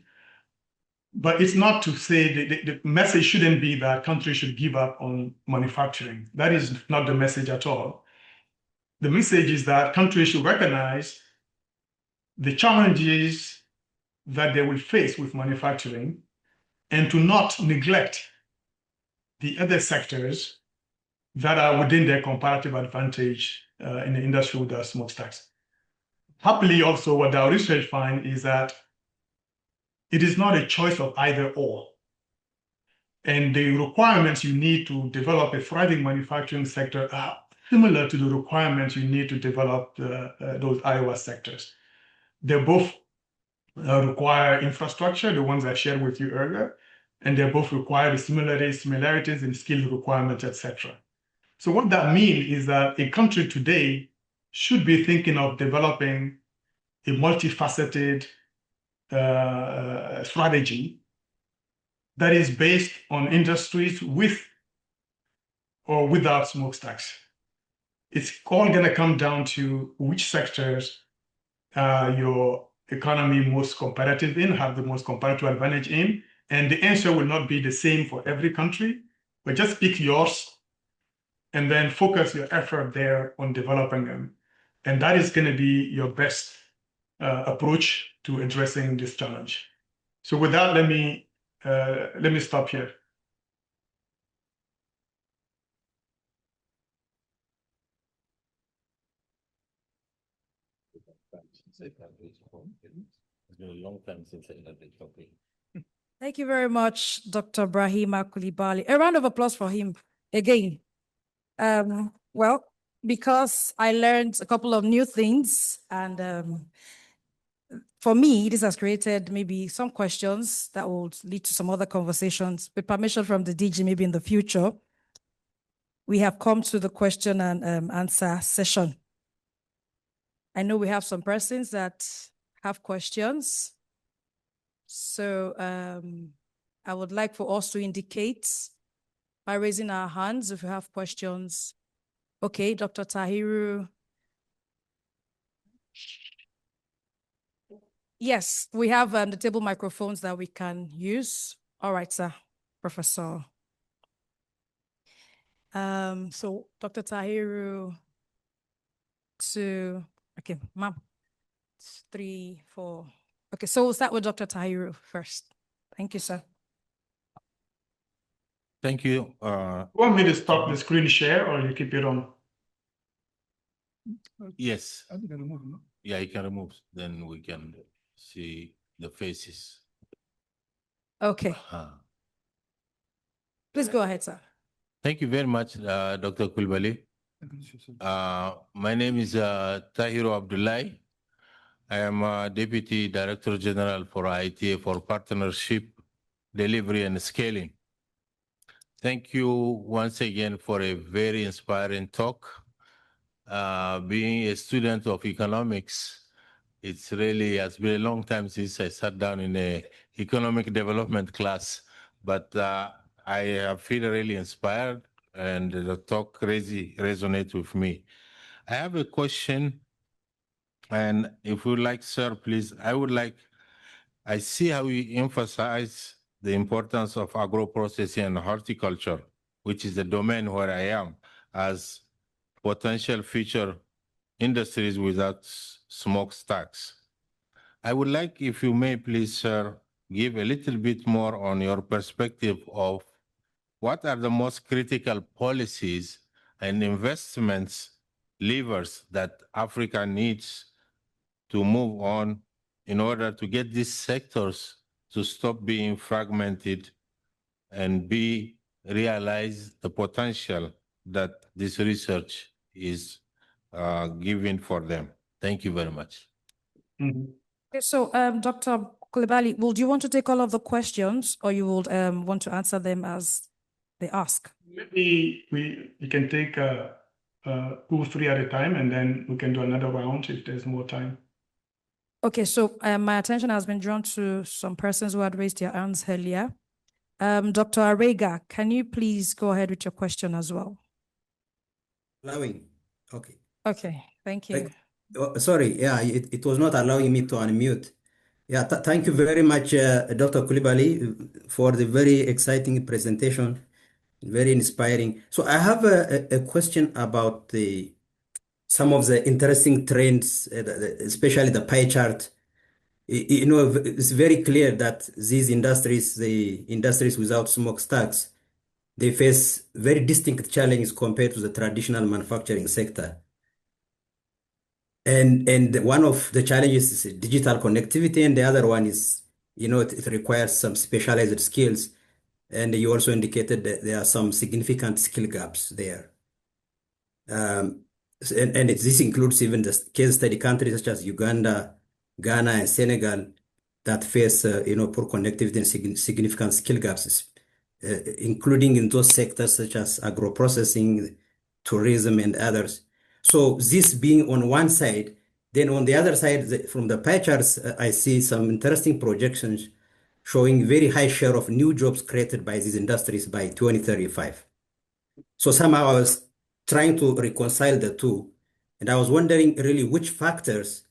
but it's not to say the message shouldn't be that countries should give up on manufacturing. That is not the message at all. The message is that countries should recognize the challenges that they will face with manufacturing and to not neglect the other sectors that are within their comparative advantage in the industry without smokestacks. Happily, also, what our research finds is that it is not a choice of either or. And the requirements you need to develop a thriving manufacturing sector are similar to the requirements you need to develop those Iowa sectors. They both require infrastructure, the ones I shared with you earlier, and they both require the similarities in skill requirements, etc. So what that means is that a country today should be thinking of developing a multifaceted strategy that is based on industries with or without smokestacks. It's all going to come down to which sectors your economy most competitive in, have the most competitive advantage in, and the answer will not be the same for every country, but just pick yours and then focus your effort there on developing them. And that is going to be your best approach to addressing this challenge. So with that, let me stop here. It's been a long time since I had the topic. Thank you very much, Dr. Brahima Coulibaly. A round of applause for him again. Well, because I learned a couple of new things, and for me, this has created maybe some questions that will lead to some other conversations. With permission from the DG, maybe in the future, we have come to the question and answer session. I know we have some persons that have questions. So I would like for us to indicate by raising our hands if you have questions. Okay, Dr. Tahiru. Yes, we have the table microphones that we can use. All right, sir, Professor. So Dr. Tahiru, to, okay, ma'am, 3, 4. Okay, so we'll start with Dr. Tahiru first. Thank you, sir. Thank you. You want me to stop the screen share or you keep it on? Yes. I think I remove, no? Yeah, you can remove, then we can see the faces. Okay, please go ahead, sir. Thank you very much, Dr. Coulibaly. My name is Tahiru Abdullahi. I am Deputy Director General for IITA for Partnership, Delivery and Scaling. Thank you once again for a very inspiring talk. Being a student of economics, it's really has been a long time since I sat down in a economic development class, but I feel really inspired and the talk really resonates with me. I have a question, and if you would like, sir, please, I see how you emphasize the importance of agro-processing and horticulture, which is the domain where I am, as potential future industries without smokestacks. I would like, if you may please, sir, give a little bit more on your perspective of what are the most critical policies and investments levers that Africa needs to move on in order to get these sectors to stop being fragmented and realize the potential that this research is giving for them. Thank you very much. Mhm. Okay, so Dr. Coulibaly, would you want to take all of the questions or you would want to answer them as they ask? Maybe we can take 2, 3 at a time, and then we can do another round if there's more time. Okay, so my attention has been drawn to some persons who had raised their hands earlier. Dr. Arega, can you please go ahead with your question as well? Allowing. Okay. Okay, thank you. Sorry, yeah, it was not allowing me to unmute. Yeah, thank you very much, Dr. Coulibaly, for the very exciting presentation, very inspiring. So I have a question about some of the interesting trends, especially the pie chart. You know, it's very clear that these industries, the industries without smokestacks, they face very distinct challenges compared to the traditional manufacturing sector. And one of the challenges is digital connectivity, and the other one is, you know, it requires some specialized skills. And you also indicated that there are some significant skill gaps there. This includes even the case study countries such as Uganda, Ghana, and Senegal that face, you know, poor connectivity and significant skill gaps, including in those sectors such as agro-processing, tourism, and others. So this being on one side, then on the other side, from the pie charts, I see some interesting projections showing very high share of new jobs created by these industries by 2035. So somehow I was trying to reconcile the two, and I was wondering really which factors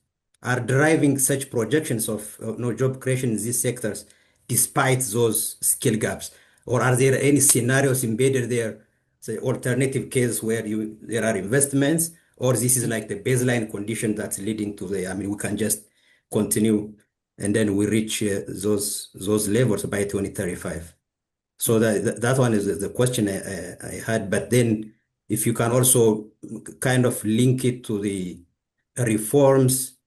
are driving such projections of job creation in these sectors despite those skill gaps, or are there any scenarios embedded there, say alternative cases where there are investments, or this is like the baseline condition that's leading to the, I mean, we can just continue and then we reach those levels by 2035. So that one is the question I had. But then if you can also kind of link it to the reforms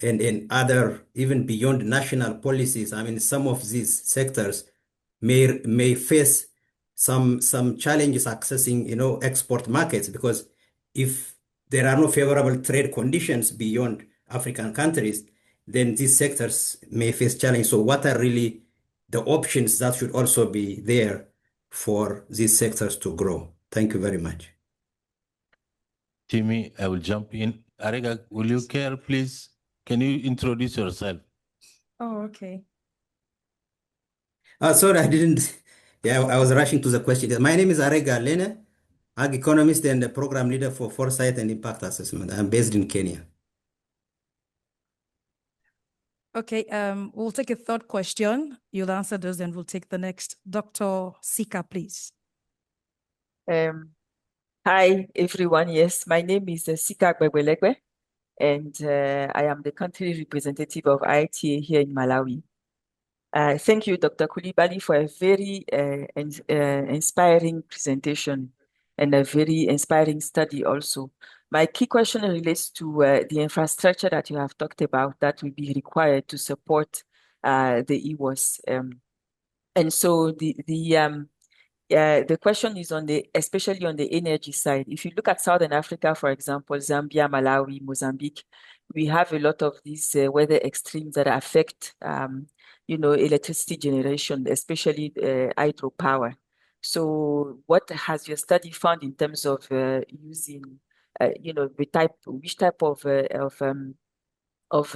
and other, even beyond national policies, I mean, some of these sectors may face some challenges accessing, you know, export markets, because if there are no favorable trade conditions beyond African countries, then these sectors may face challenges. So what are really the options that should also be there for these sectors to grow? Thank you very much. Timmy, I will jump in. Arega, will you care, please? Can you introduce yourself? Oh, okay. Sorry, I didn't. Yeah, I was rushing to the question. My name is Arega Lene, Ag economist and the program leader for Foresight and Impact Assessment. I'm based in Kenya. Okay, we'll take a third question. You'll answer those, and we'll take the next. Dr. Sika, please. Hi, everyone. Yes, my name is Sika Gbegbelegbe, and I am the country representative of IITA here in Malawi. Thank you, Dr. Coulibaly, for a very inspiring presentation and a very inspiring study also. My key question relates to the infrastructure that you have talked about that will be required to support the EWOS. And so the question is especially on the energy side. If you look at Southern Africa, for example, Zambia, Malawi, Mozambique, we have a lot of these weather extremes that affect, electricity generation, especially hydropower. So what has your study found in terms of using, which type of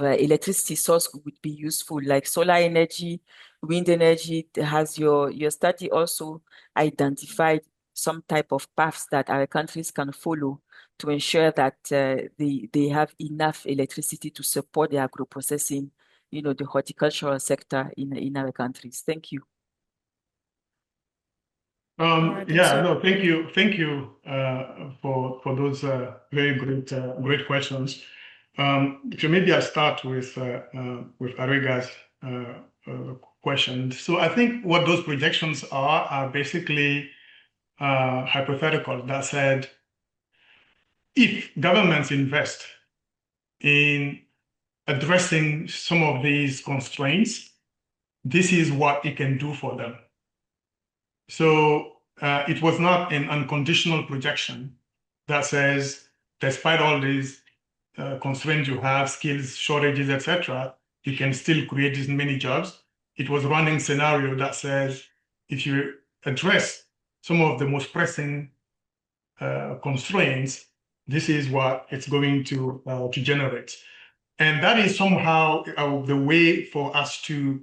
electricity source would be useful, like solar energy, wind energy? Has your study also identified some type of paths that our countries can follow to ensure that they have enough electricity to support the agro-processing, the horticultural sector in our countries? Thank you. Thank you for those very great questions. So maybe I'll start with Ariga's question. So I think what those projections are basically hypothetical that said, if governments invest in addressing some of these constraints, this is what it can do for them. So it was not an unconditional projection that says, despite all these constraints you have, skills shortages, etc., you can still create these many jobs. It was running scenario that says, if you address some of the most pressing constraints, this is what it's going to generate. And that is somehow the way for us to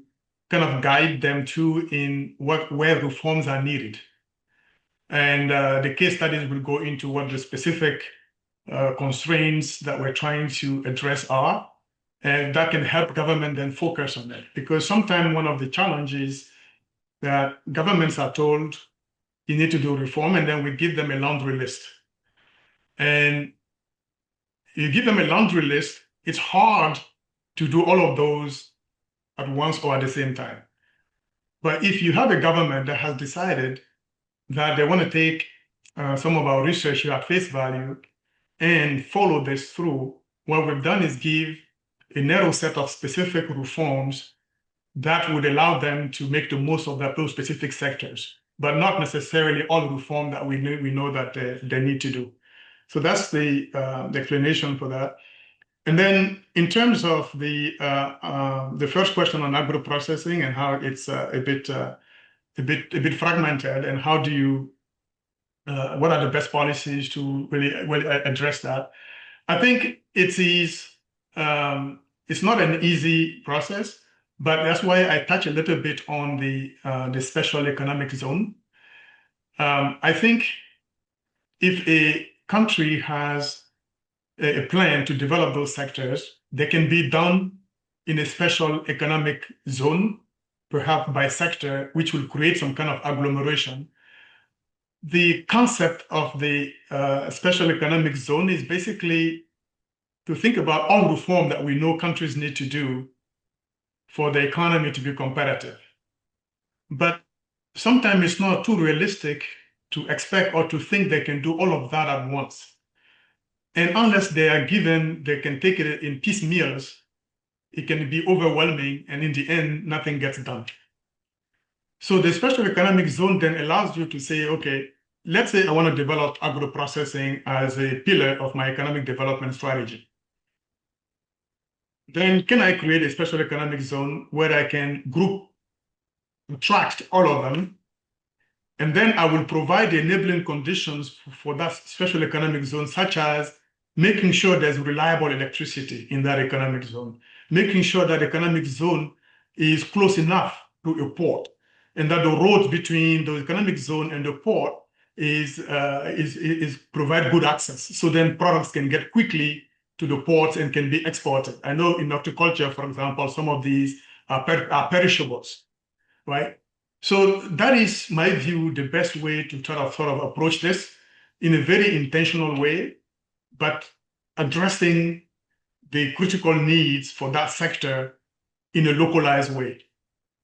kind of guide them to in where reforms are needed. And the case studies will go into what the specific constraints that we're trying to address are, and that can help government then focus on that. Because sometimes one of the challenges that governments are told, you need to do reform, and then we give them a laundry list. And you give them a laundry list, it's hard to do all of those at once or at the same time. But if you have a government that has decided that they want to take some of our research here at face value and follow this through, what we've done is give a narrow set of specific reforms that would allow them to make the most of those specific sectors, but not necessarily all reform that we know that they need to do. So that's the explanation for that. And then in terms of the first question on agro-processing and how it's a bit fragmented, and how do you what are the best policies to really address that? I think it is it's not an easy process, but that's why I touch a little bit on the special economic zone. I think if a country has a plan to develop those sectors, they can be done in a special economic zone, perhaps by sector, which will create some kind of agglomeration. The concept of the special economic zone is basically to think about all reform that we know countries need to do for the economy to be competitive. But sometimes it's not too realistic to expect or to think they can do all of that at once. And unless they are given, they can take it in piecemeals, it can be overwhelming, and in the end, nothing gets done. So the special economic zone then allows you to say, okay, let's say I want to develop agro-processing as a pillar of my economic development strategy. Then can I create a special economic zone where I can attract all of them, and then I will provide the enabling conditions for that special economic zone, such as making sure there's reliable electricity in that economic zone, making sure that economic zone is close enough to a port, and that the roads between the economic zone and the port is provide good access. So then products can get quickly to the ports and can be exported. I know in horticulture, for example, some of these are perishables, right? So that is, my view, the best way to try to sort of approach this. in a very intentional way, but addressing the critical needs for that sector in a localized way,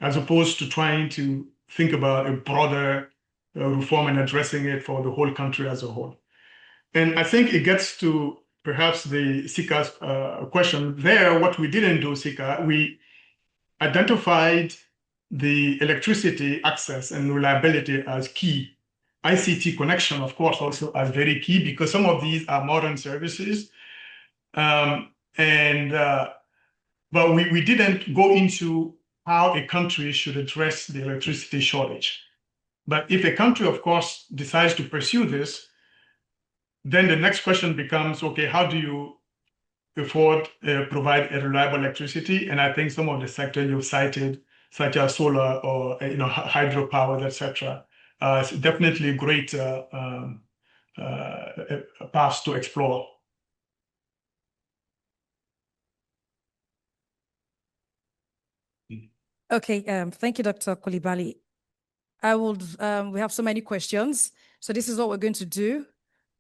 as opposed to trying to think about a broader reform and addressing it for the whole country as a whole. And I think it gets to perhaps the Sika's question there. What we didn't do, Sika, we identified the electricity access and reliability as key. ICT connection, of course, also as very key, because some of these are modern services. But we didn't go into how a country should address the electricity shortage. But if a country, of course, decides to pursue this, then the next question becomes, okay, how do you provide a reliable electricity? And I think some of the sectors you've cited, such as solar or hydropower, etc., is definitely great paths to explore. Okay, thank you, Dr. Coulibaly. We have so many questions. So this is what we're going to do.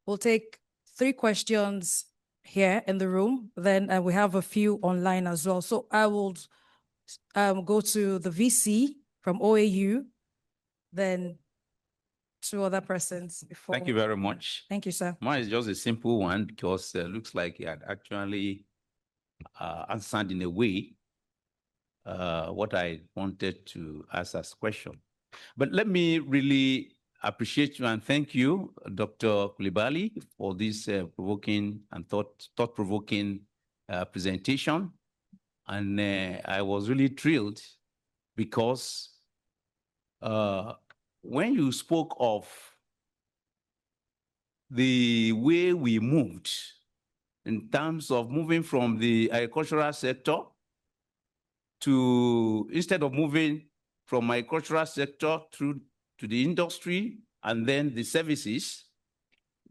We'll take 3 questions here in the room. Then we have a few online as well. So I will go to the VC from OAU, then 2 other persons before. Thank you very much. Thank you, sir. Mine is just a simple one because it looks like he had actually answered in a way what I wanted to ask as question. But let me really appreciate you and thank you, Dr. Coulibaly, for this provoking and thought-provoking presentation. And I was really thrilled because when you spoke of the way we moved in terms of moving from the agricultural sector to, instead of moving from agricultural sector through to the industry and then the services,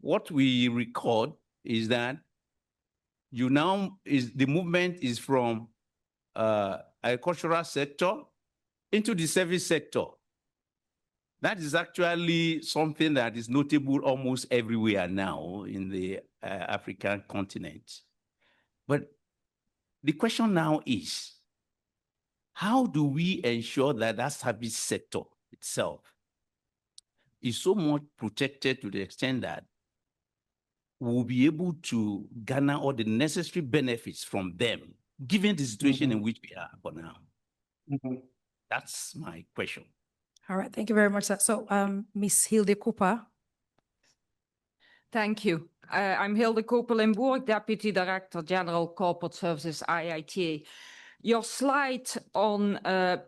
what we record is that the movement is from agricultural sector into the service sector. That is actually something that is notable almost everywhere now in the African continent. But the question now is, how do we ensure that that service sector itself is so much protected to the extent that we'll be able to garner all the necessary benefits from them, given the situation in which we are for now? That's my question. All right, thank you very much, sir. So, Ms. Hilde Cooper. Thank you. I'm Hilde Cooper-Limburg, Deputy Director General Corporate Services, IITA. Your slide on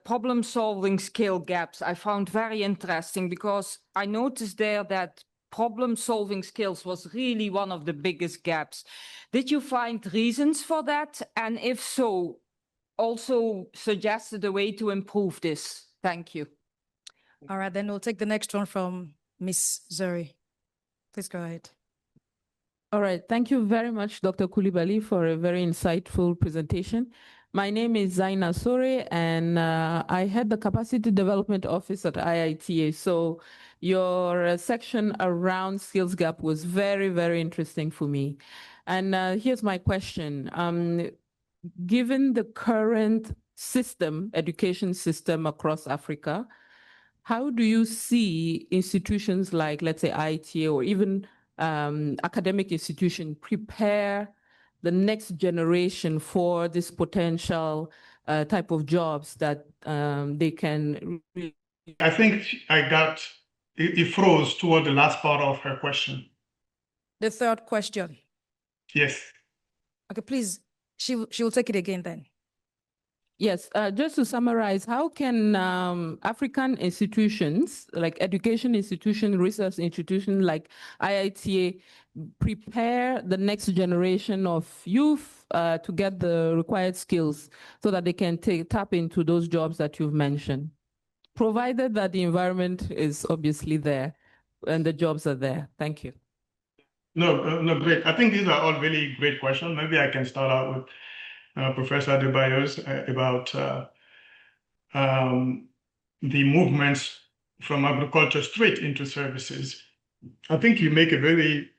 problem-solving skill gaps I found very interesting because I noticed there that problem-solving skills was really one of the biggest gaps. Did you find reasons for that? And if so, also suggested a way to improve this? Thank you. All right, then we'll take the next one from Ms. Zuri. Please go ahead. All right, thank you very much, Dr. Coulibaly, for a very insightful presentation. My name is Zaina Sore, and I head the Capacity Development Office at IITA. So your section around skills gap was very, very interesting for me. And here's my question. Given the current system, education system across Africa, how do you see institutions like, let's say, IITA or even academic institution prepare the next generation for this potential type of jobs that they can really... I think it froze toward the last part of her question. The third question. Yes. Okay, please, she will take it again then. Yes, just to summarize, how can African institutions, like education institutions, research institutions like IITA, prepare the next generation of youth to get the required skills so that they can tap into those jobs that you've mentioned, provided that the environment is obviously there and the jobs are there? Thank you. No, great. I think these are all really great questions. Maybe I can start out with Professor Adebayo's about the movements from agriculture straight into services. I think you make a very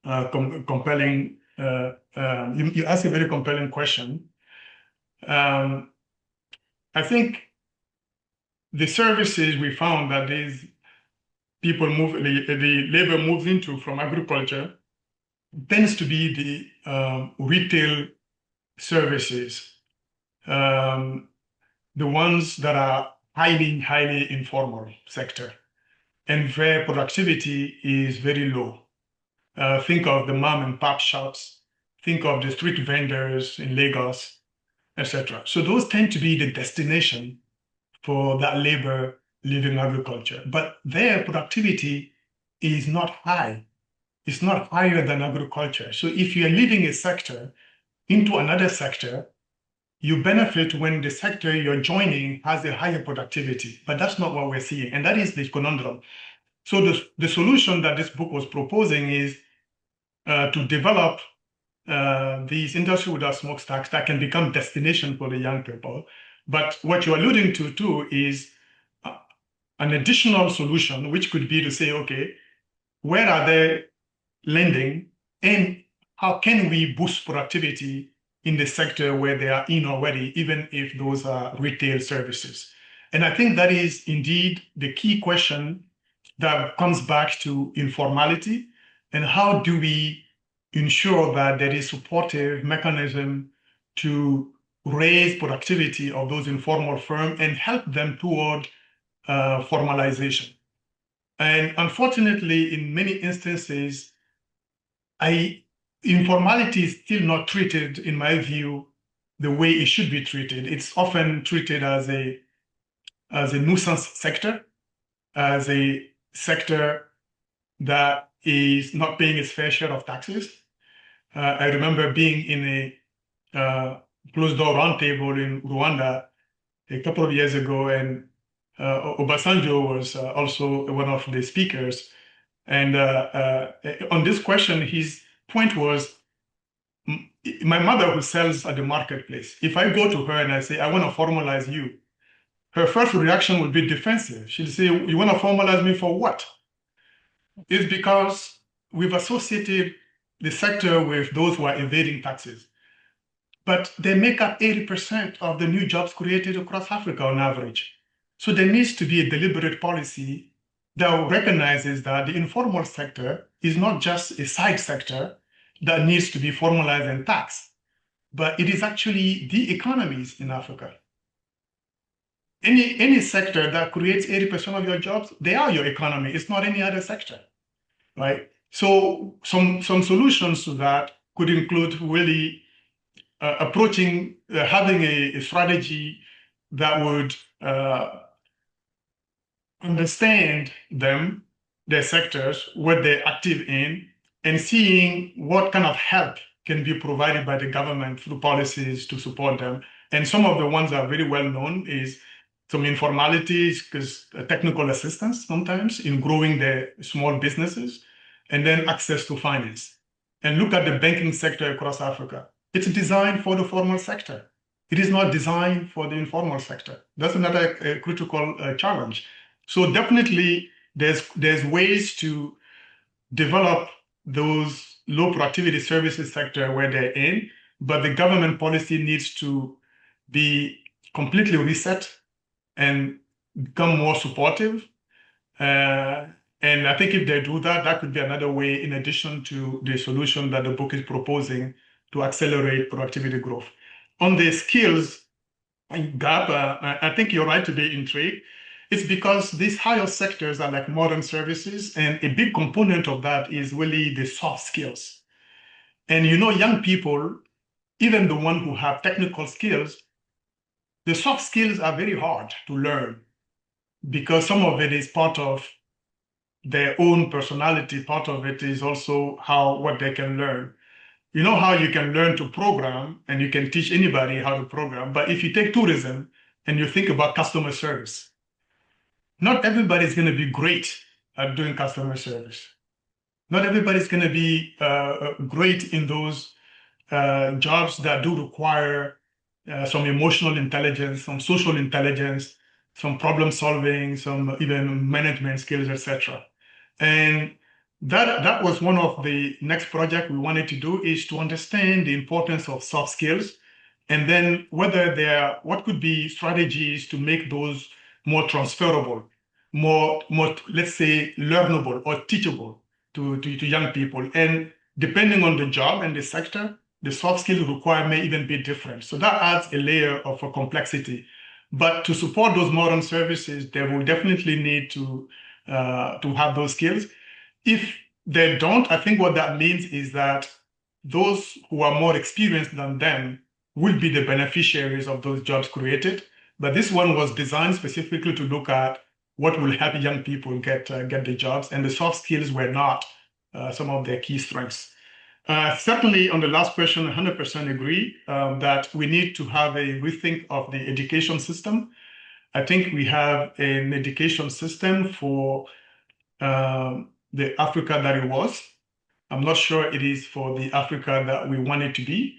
compelling, you ask a very compelling question. I think the services we found that these people the labor moves into from agriculture tends to be the retail services, the ones that are highly informal sector, and where productivity is very low. Think of the mom and pop shops, think of the street vendors in Lagos, etc. So those tend to be the destination for that labor living agriculture. But their productivity is not high. It's not higher than agriculture. So if you're leaving a sector into another sector, you benefit when the sector you're joining has a higher productivity. But that's not what we're seeing. And that is the conundrum. So the solution that this book was proposing is to develop these industry without smokestacks that can become destination for the young people. But what you're alluding to too is an additional solution, which could be to say, okay, where are they lending and how can we boost productivity in the sector where they are in already, even if those are retail services? And I think that is indeed the key question that comes back to informality and how do we ensure that there is supportive mechanism to raise productivity of those informal firms and help them toward formalization. And unfortunately, in many instances, informality is still not treated, in my view, the way it should be treated. It's often treated as a nuisance sector, as a sector that is not paying its fair share of taxes. I remember being in a closed-door roundtable in Rwanda a couple of years ago, and Obasanjo was also one of the speakers. And on this question, his point was, my mother who sells at the marketplace, if I go to her and I say, I want to formalize you, her first reaction would be defensive. She'd say, you want to formalize me for what? It's because we've associated the sector with those who are evading taxes. But they make up 80% of the new jobs created across Africa on average. So there needs to be a deliberate policy that recognizes that the informal sector is not just a side sector that needs to be formalized and taxed, but it is actually the economies in Africa. Any sector that creates 80% of your jobs, they are your economy. It's not any other sector, right? So some solutions to that could include really approaching, having a strategy that would understand them, their sectors, what they're active in, and seeing what kind of help can be provided by the government through policies to support them. And some of the ones that are very well known is some informalities, because technical assistance sometimes in growing their small businesses, and then access to finance. And look at the banking sector across Africa. It's designed for the formal sector. It is not designed for the informal sector. That's another critical challenge. So definitely there's ways to develop those low productivity services sector where they're in, but the government policy needs to be completely reset and become more supportive. And I think if they do that, that could be another way in addition to the solution that the book is proposing to accelerate productivity growth. On the skills gap, I think you're right to be intrigued. It's because these higher sectors are like modern services, and a big component of that is really the soft skills. And you know, young people, even the ones who have technical skills, the soft skills are very hard to learn because some of it is part of their own personality. Part of it is also what they can learn. You know how you can learn to program and you can teach anybody how to program, but if you take tourism and you think about customer service, not everybody is going to be great at doing customer service. Not everybody is going to be great in those jobs that do require some emotional intelligence, some social intelligence, some problem solving, some even management skills, etc. And that was one of the next project we wanted to do, is to understand the importance of soft skills, and then what could be strategies to make those more transferable, more let's say learnable or teachable to young people. And depending on the job and the sector, the soft skills required may even be different. So that adds a layer of complexity. But to support those modern services, they will definitely need to have those skills. If they don't, I think what that means is that those who are more experienced than them will be the beneficiaries of those jobs created. But this one was designed specifically to look at what will help young people get the jobs, and the soft skills were not some of their key strengths. Certainly, on the last question, 100% agree that we need to have a rethink of the education system. I think we have an education system for the Africa that it was. I'm not sure it is for the Africa that we want it to be.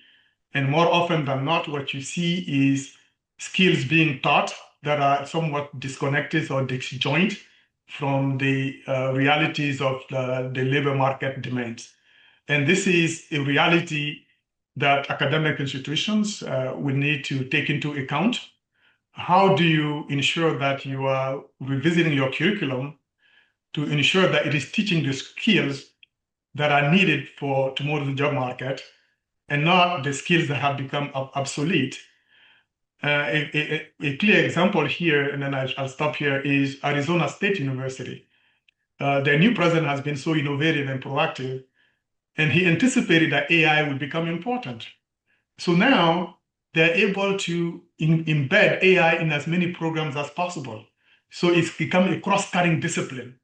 And more often than not, what you see is skills being taught that are somewhat disconnected or disjoint from the realities of the labor market demands. And this is a reality that academic institutions will need to take into account. How do you ensure that you are revisiting your curriculum to ensure that it is teaching the skills that are needed for tomorrow's job market, and not the skills that have become obsolete? A clear example here, and then I'll stop here, is Arizona State University. Their new president has been so innovative and proactive, and he anticipated that AI would become important. So now they're able to embed AI in as many programs as possible. So it's become a cross-cutting discipline.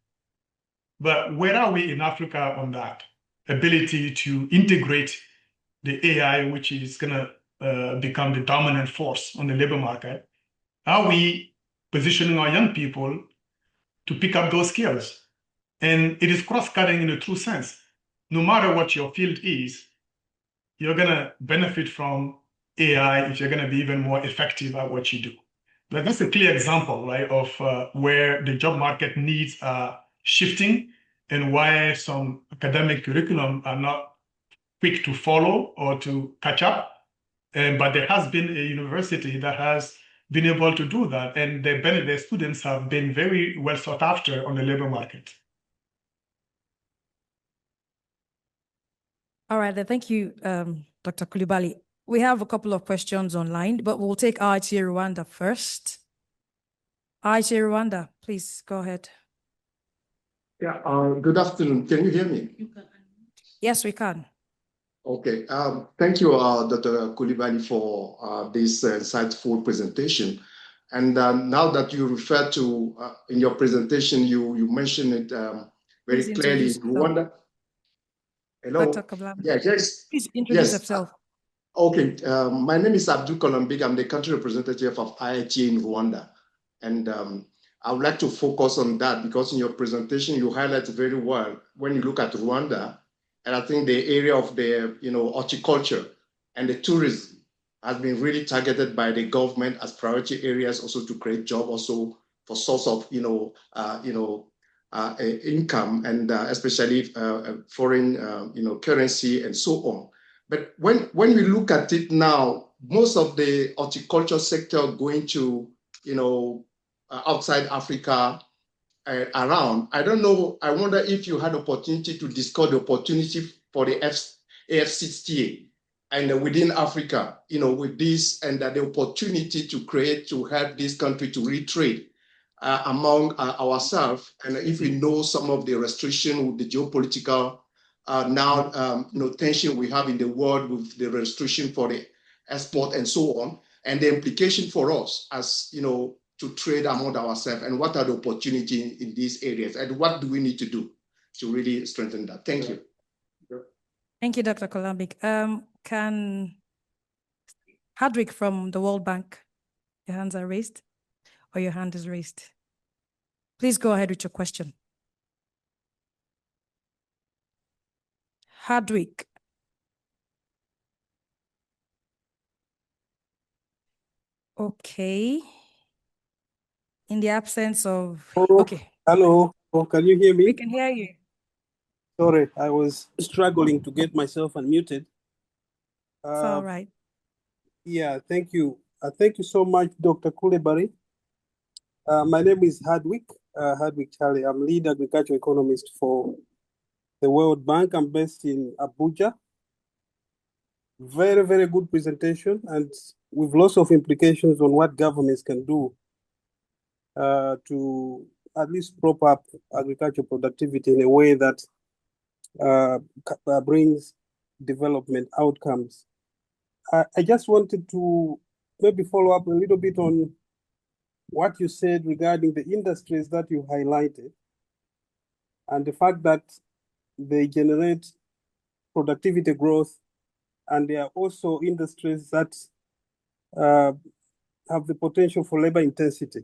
But where are we in Africa on that ability to integrate the AI, which is going to become the dominant force on the labor market? Are we positioning our young people to pick up those skills? And it is cross-cutting in a true sense. No matter what your field is, you're going to benefit from AI if you're going to be even more effective at what you do. But that's a clear example, right, of where the job market needs are shifting, and why some academic curriculum are not quick to follow or to catch up. But there has been a university that has been able to do that, and their students have been very well sought after on the labor market. All right, then thank you, Dr. Coulibaly. We have a couple of questions online, but we'll take IITA Rwanda first. IITA Rwanda, please go ahead. Yeah, good afternoon. Can you hear me? Yes, we can. Okay, thank you, Dr. Coulibaly, for this insightful presentation. And now that you refer to, in your presentation, you mentioned it very Please clearly. Rwanda. Hello? Dr. Coulibaly. Yeah, yes. Please introduce Yes. yourself. Okay, my name is Abdul Kolambig. I'm the country representative of IITA in Rwanda. And I would like to focus on that because in your presentation, you highlight very well when you look at Rwanda, and I think the area of the horticulture and the tourism has been really targeted by the government as priority areas, also to create jobs, also for source of income, and especially foreign currency and so on. But when we look at it now, most of the horticulture sector going to outside Africa around. I don't know. I wonder if you had opportunity to discuss the opportunity for the AF60 and within Africa, with this, and the opportunity to help this country to retrade among ourselves. And if we know some of the restriction with the geopolitical tension we have in the world with the restriction for the export and so on, and the implication for us as to trade among ourselves, and what are the opportunities in these areas, and what do we need to do to really strengthen that? Thank you. Thank you, Dr. Coulibaly. Can Hadwick from the World Bank, your hands are raised, or your hand is raised? Please go ahead with your question. Hadwick. Okay. In the absence of, Hello. okay. Hello. Oh, can you hear We me? can hear you. Sorry, I was struggling to get myself unmuted. It's all right. Yeah, thank you. Thank you so much, Dr. Coulibaly. My name is Hardwick Charlie. I'm lead agriculture economist for the World Bank. I'm based in Abuja. Very, very good presentation, and with lots of implications on what governments can do to at least prop up agricultural productivity in a way that brings development outcomes. I just wanted to maybe follow up a little bit on what you said regarding the industries that you highlighted and the fact that they generate productivity growth, and they are also industries that have the potential for labor intensity.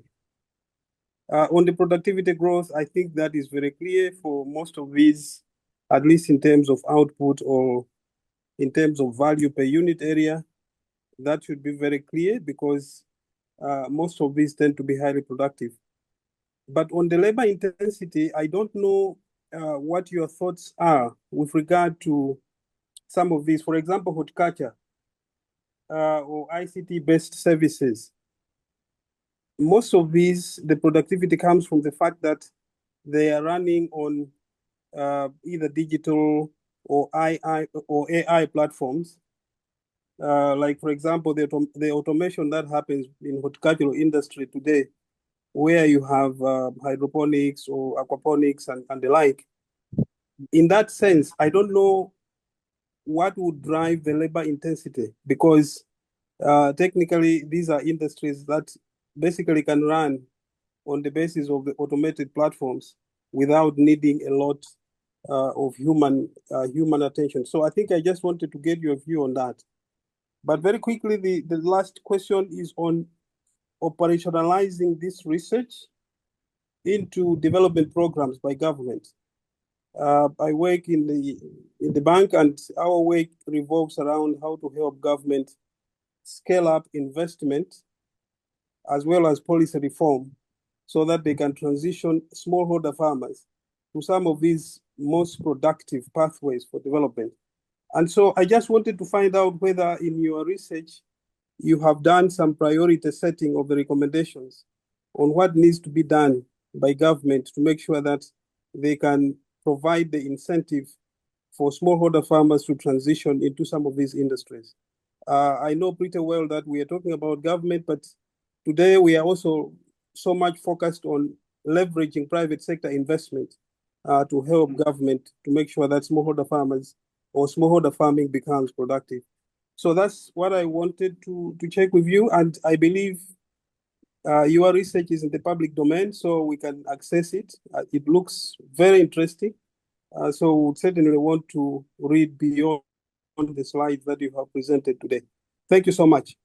On the productivity growth, I think that is very clear for most of these, at least in terms of output or in terms of value per unit area. That should be very clear because most of these tend to be highly productive. But on the labor intensity, I don't know what your thoughts are with regard to some of these. For example, horticulture or ICT-based services. Most of these, the productivity comes from the fact that they are running on either digital or AI platforms. Like, for example, the automation that happens in horticultural industry today, where you have hydroponics or aquaponics and the like. In that sense, I don't know what would drive the labor intensity, because technically these are industries that basically can run on the basis of the automated platforms without needing a lot of human attention. So I think I just wanted to get your view on that. But very quickly, the last question is on operationalizing this research into development programs by government. I work in the bank, and our work revolves around how to help government scale up investment as well as policy reform so that they can transition smallholder farmers to some of these most productive pathways for development. And so I just wanted to find out whether in your research you have done some priority setting of the recommendations on what needs to be done by government to make sure that they can provide the incentive for smallholder farmers to transition into some of these industries. I know pretty well that we are talking about government, but today we are also so much focused on leveraging private sector investment to help government to make sure that smallholder farmers or smallholder farming becomes productive. So that's what I wanted to check with you. And I believe your research is in the public domain, so we can access it. It looks very interesting. So we certainly want to read beyond the slides that you have presented today. Thank you so much.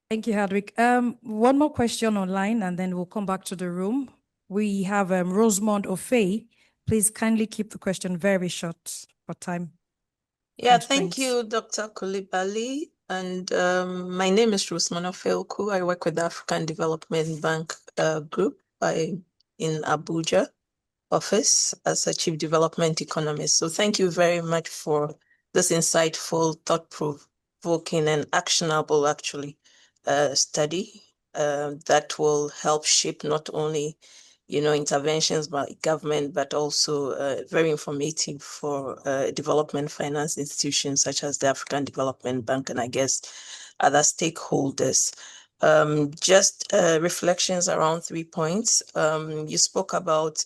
Thank you, Hardwick. One more question online, and then we'll come back to the room. We have Rosemond Ofei. Please kindly keep the question very short for time. Yeah, thank you, Dr. Coulibaly. And my name is Rosemond Ofei. I work with the African Development Bank Group in Abuja office as a chief development economist. So thank you very much for this insightful, thought-provoking, and actionable, actually, study that will help shape not only, interventions by government, but also very informative for development finance institutions such as the African Development Bank and I guess other stakeholders. Just reflections around 3 points. You spoke about,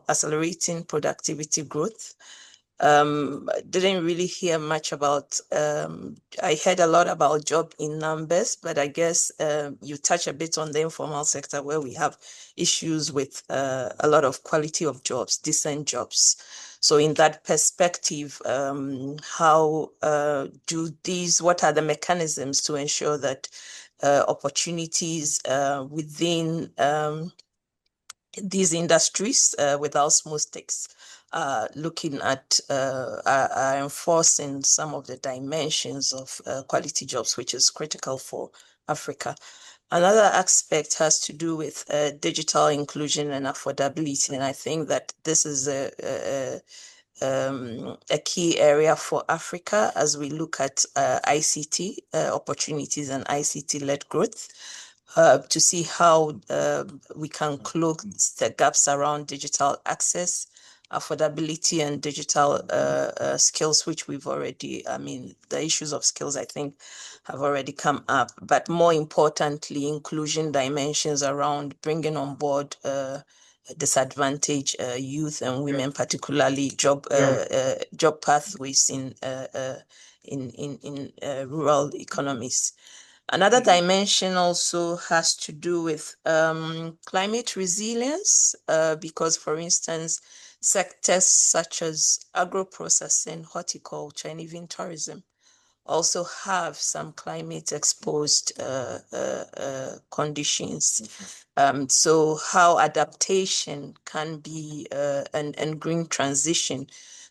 accelerating productivity growth. Didn't really hear much about, I heard a lot about job in numbers, but I guess you touch a bit on the informal sector where we have issues with a lot of quality of jobs, decent jobs. So in that perspective, what are the mechanisms to ensure that opportunities within these industries with osmotics, looking at enforcing some of the dimensions of quality jobs, which is critical for Africa. Another aspect has to do with digital inclusion and affordability, and I think that this is a key area for Africa as we look at ICT opportunities and ICT-led growth. To see how we can close the gaps around digital access, affordability, and digital skills, which we've already, the issues of skills, I think, have already come up. But more importantly, inclusion dimensions around bringing on board disadvantaged youth and women, particularly job pathways in rural economies. Another dimension also has to do with climate resilience, because, for instance, sectors such as agro-processing, horticulture, and even tourism also have some climate-exposed conditions. So how adaptation can be and green transition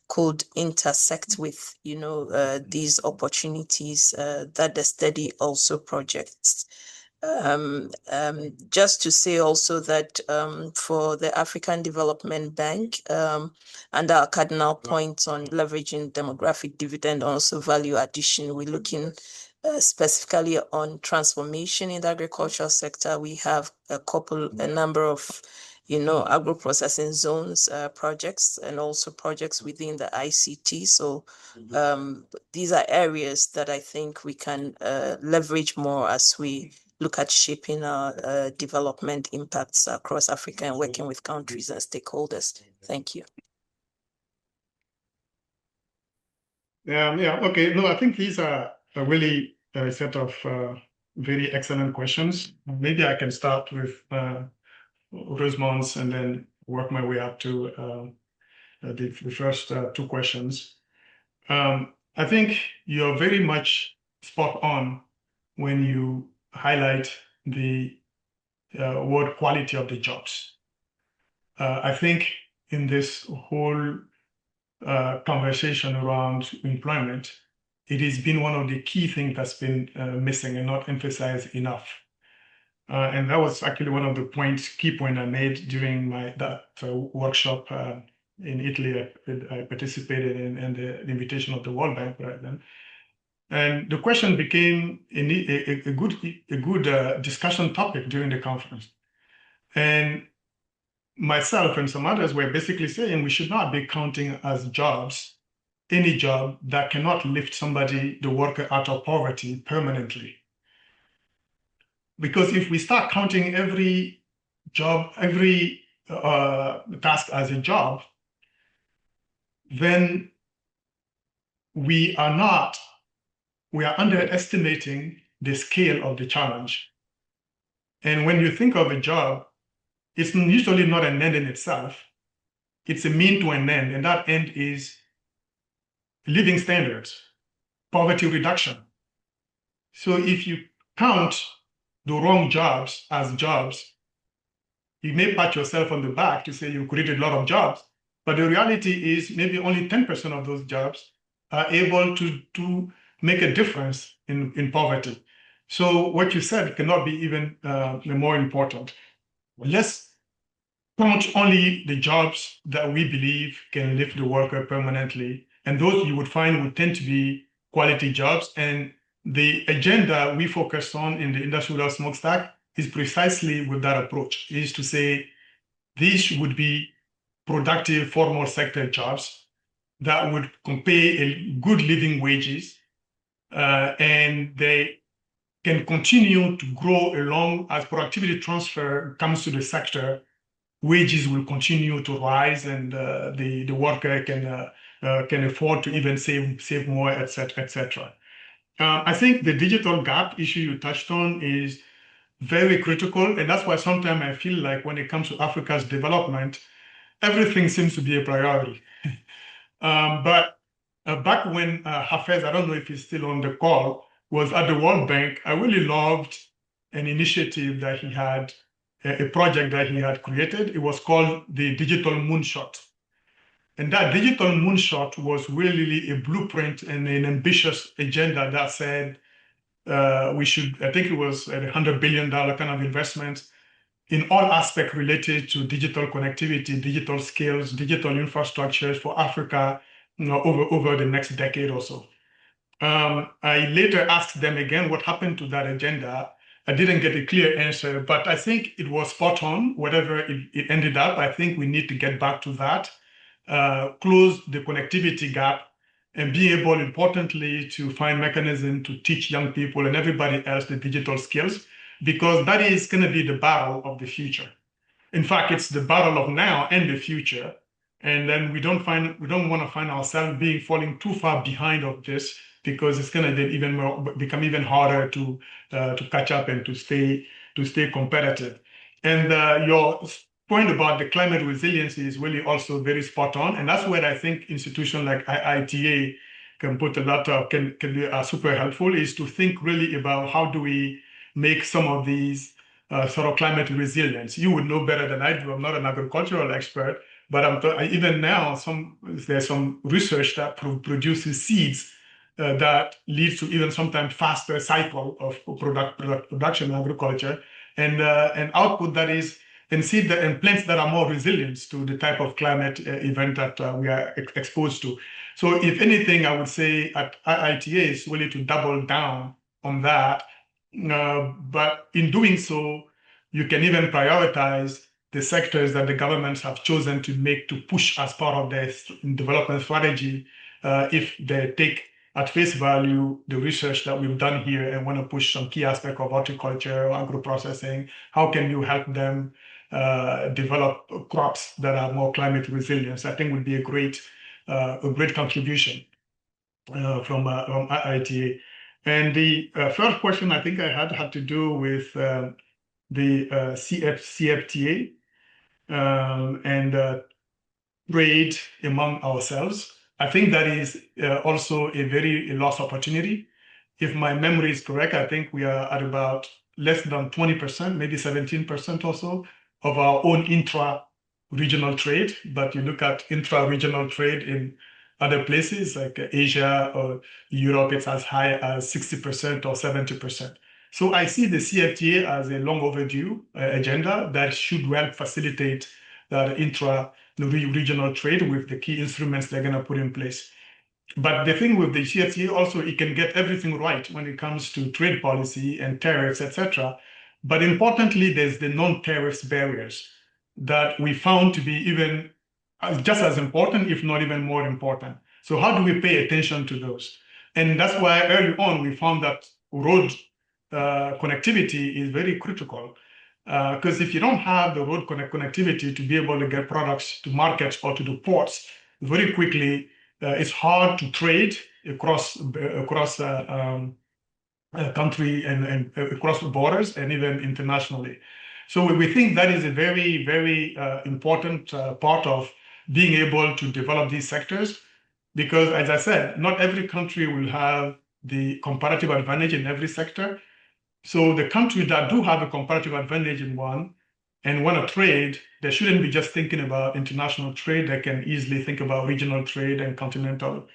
could intersect with, these opportunities that the study also projects. Just to say also that for the African Development Bank, and our cardinal points on leveraging demographic dividend, also value addition, we're looking specifically on transformation in the agricultural sector. We have a number of agro-processing zones projects, and also projects within the ICT. So these are areas that I think we can leverage more as we look at shaping our development impacts across Africa and working with countries and stakeholders. Thank you. Okay. No, I think these are a really a set of very excellent questions. Maybe I can start with Rosemon's and then work my way up to the first two questions. I think you're very much spot on when you highlight the word quality of the jobs. I think in this whole conversation around employment, it has been one of the key things that's been missing and not emphasized enough. And that was actually one of the key points I made during that workshop in Italy. I participated in, and the invitation of the World Bank right then. And the question became a good discussion topic during the conference. And myself and some others were basically saying we should not be counting as jobs any job that cannot lift somebody, the worker, out of poverty permanently. Because if we start counting every job, every task as a job, then we are underestimating the scale of the challenge. And when you think of a job, it's usually not an end in itself. It's a mean to an end, and that end is living standards, poverty reduction. So if you count the wrong jobs as jobs, you may pat yourself on the back to say you created a lot of jobs, but the reality is maybe only 10% of those jobs are able to make a difference in poverty. So what you said cannot be even more important. Let's count only the jobs that we believe can lift the worker permanently, and those you would find would tend to be quality jobs. And the agenda we focused on in the industrial smokestack is precisely with that approach, is to say these would be productive formal sector jobs that would pay a good living wages, and they can continue to grow along as productivity transfer comes to the sector. Wages will continue to rise, and the worker can afford to even save more, etc., etc. I think the digital gap issue you touched on is very critical, and that's why sometimes I feel like when it comes to Africa's development, everything seems to be a priority. But back when Hafez, I don't know if he's still on the call, was at the World Bank, I really loved an initiative that he had, a project that he had created. It was called the Digital Moonshot. And that digital moonshot was really a blueprint and an ambitious agenda that said, we should, I think it was a $100 billion kind of investment in all aspects related to digital connectivity, digital skills, digital infrastructures for Africa, over the next decade or so. I later asked them again what happened to that agenda. I didn't get a clear answer, but I think it was spot on, whatever it ended up. I think we need to get back to that, close the connectivity gap, and be able, importantly, to find mechanism to teach young people and everybody else the digital skills, because that is going to be the battle of the future. In fact, it's the battle of now and the future. And then we don't want to find ourselves falling too far behind of this, because it's going to become even harder to catch up and to stay competitive. And your point about the climate resiliency is really also very spot on, and that's where I think institutions like IITA can put a lot of can be super helpful, is to think really about how do we make some of these sort of climate resilience. You would know better than I do. I'm not an agricultural expert, but even now there's some research that produces seeds that leads to even sometimes faster cycle of production in agriculture, and output that is, and seed and plants that are more resilient to the type of climate event that we are exposed to. So if anything, I would say at IITA is really to double down on that. But in doing so, you can even prioritize the sectors that the governments have chosen to push as part of their development strategy, if they take at face value the research that we've done here and want to push some key aspect of horticulture or agro-processing. How can you help them develop crops that are more climate resilient? I think would be a great contribution from IITA. And the first question I think I had to do with the CFTA and trade among ourselves. I think that is also a very lost opportunity. If my memory is correct, I think we are at about less than 20%, maybe 17% or so of our own intra-regional trade. But you look at intra-regional trade in other places like Asia or Europe, it's as high as 60% or 70%. So I see the CFTA as a long overdue agenda that should help facilitate that intra-regional trade with the key instruments they're going to put in place. But the thing with the CFTA also, it can get everything right when it comes to trade policy and tariffs, etc. But importantly, there's the non-tariffs barriers that we found to be even just as important, if not even more important. So how do we pay attention to those? And that's why early on we found that road connectivity is very critical. Because if you don't have the road connectivity to be able to get products to markets or to the ports very quickly, it's hard to trade across country and across borders and even internationally. So we think that is a very, very important part of being able to develop these sectors, because as I said, not every country will have the comparative advantage in every sector. So the countries that do have a comparative advantage in one and want to trade, they shouldn't be just thinking about international trade. They can easily think about regional trade and continental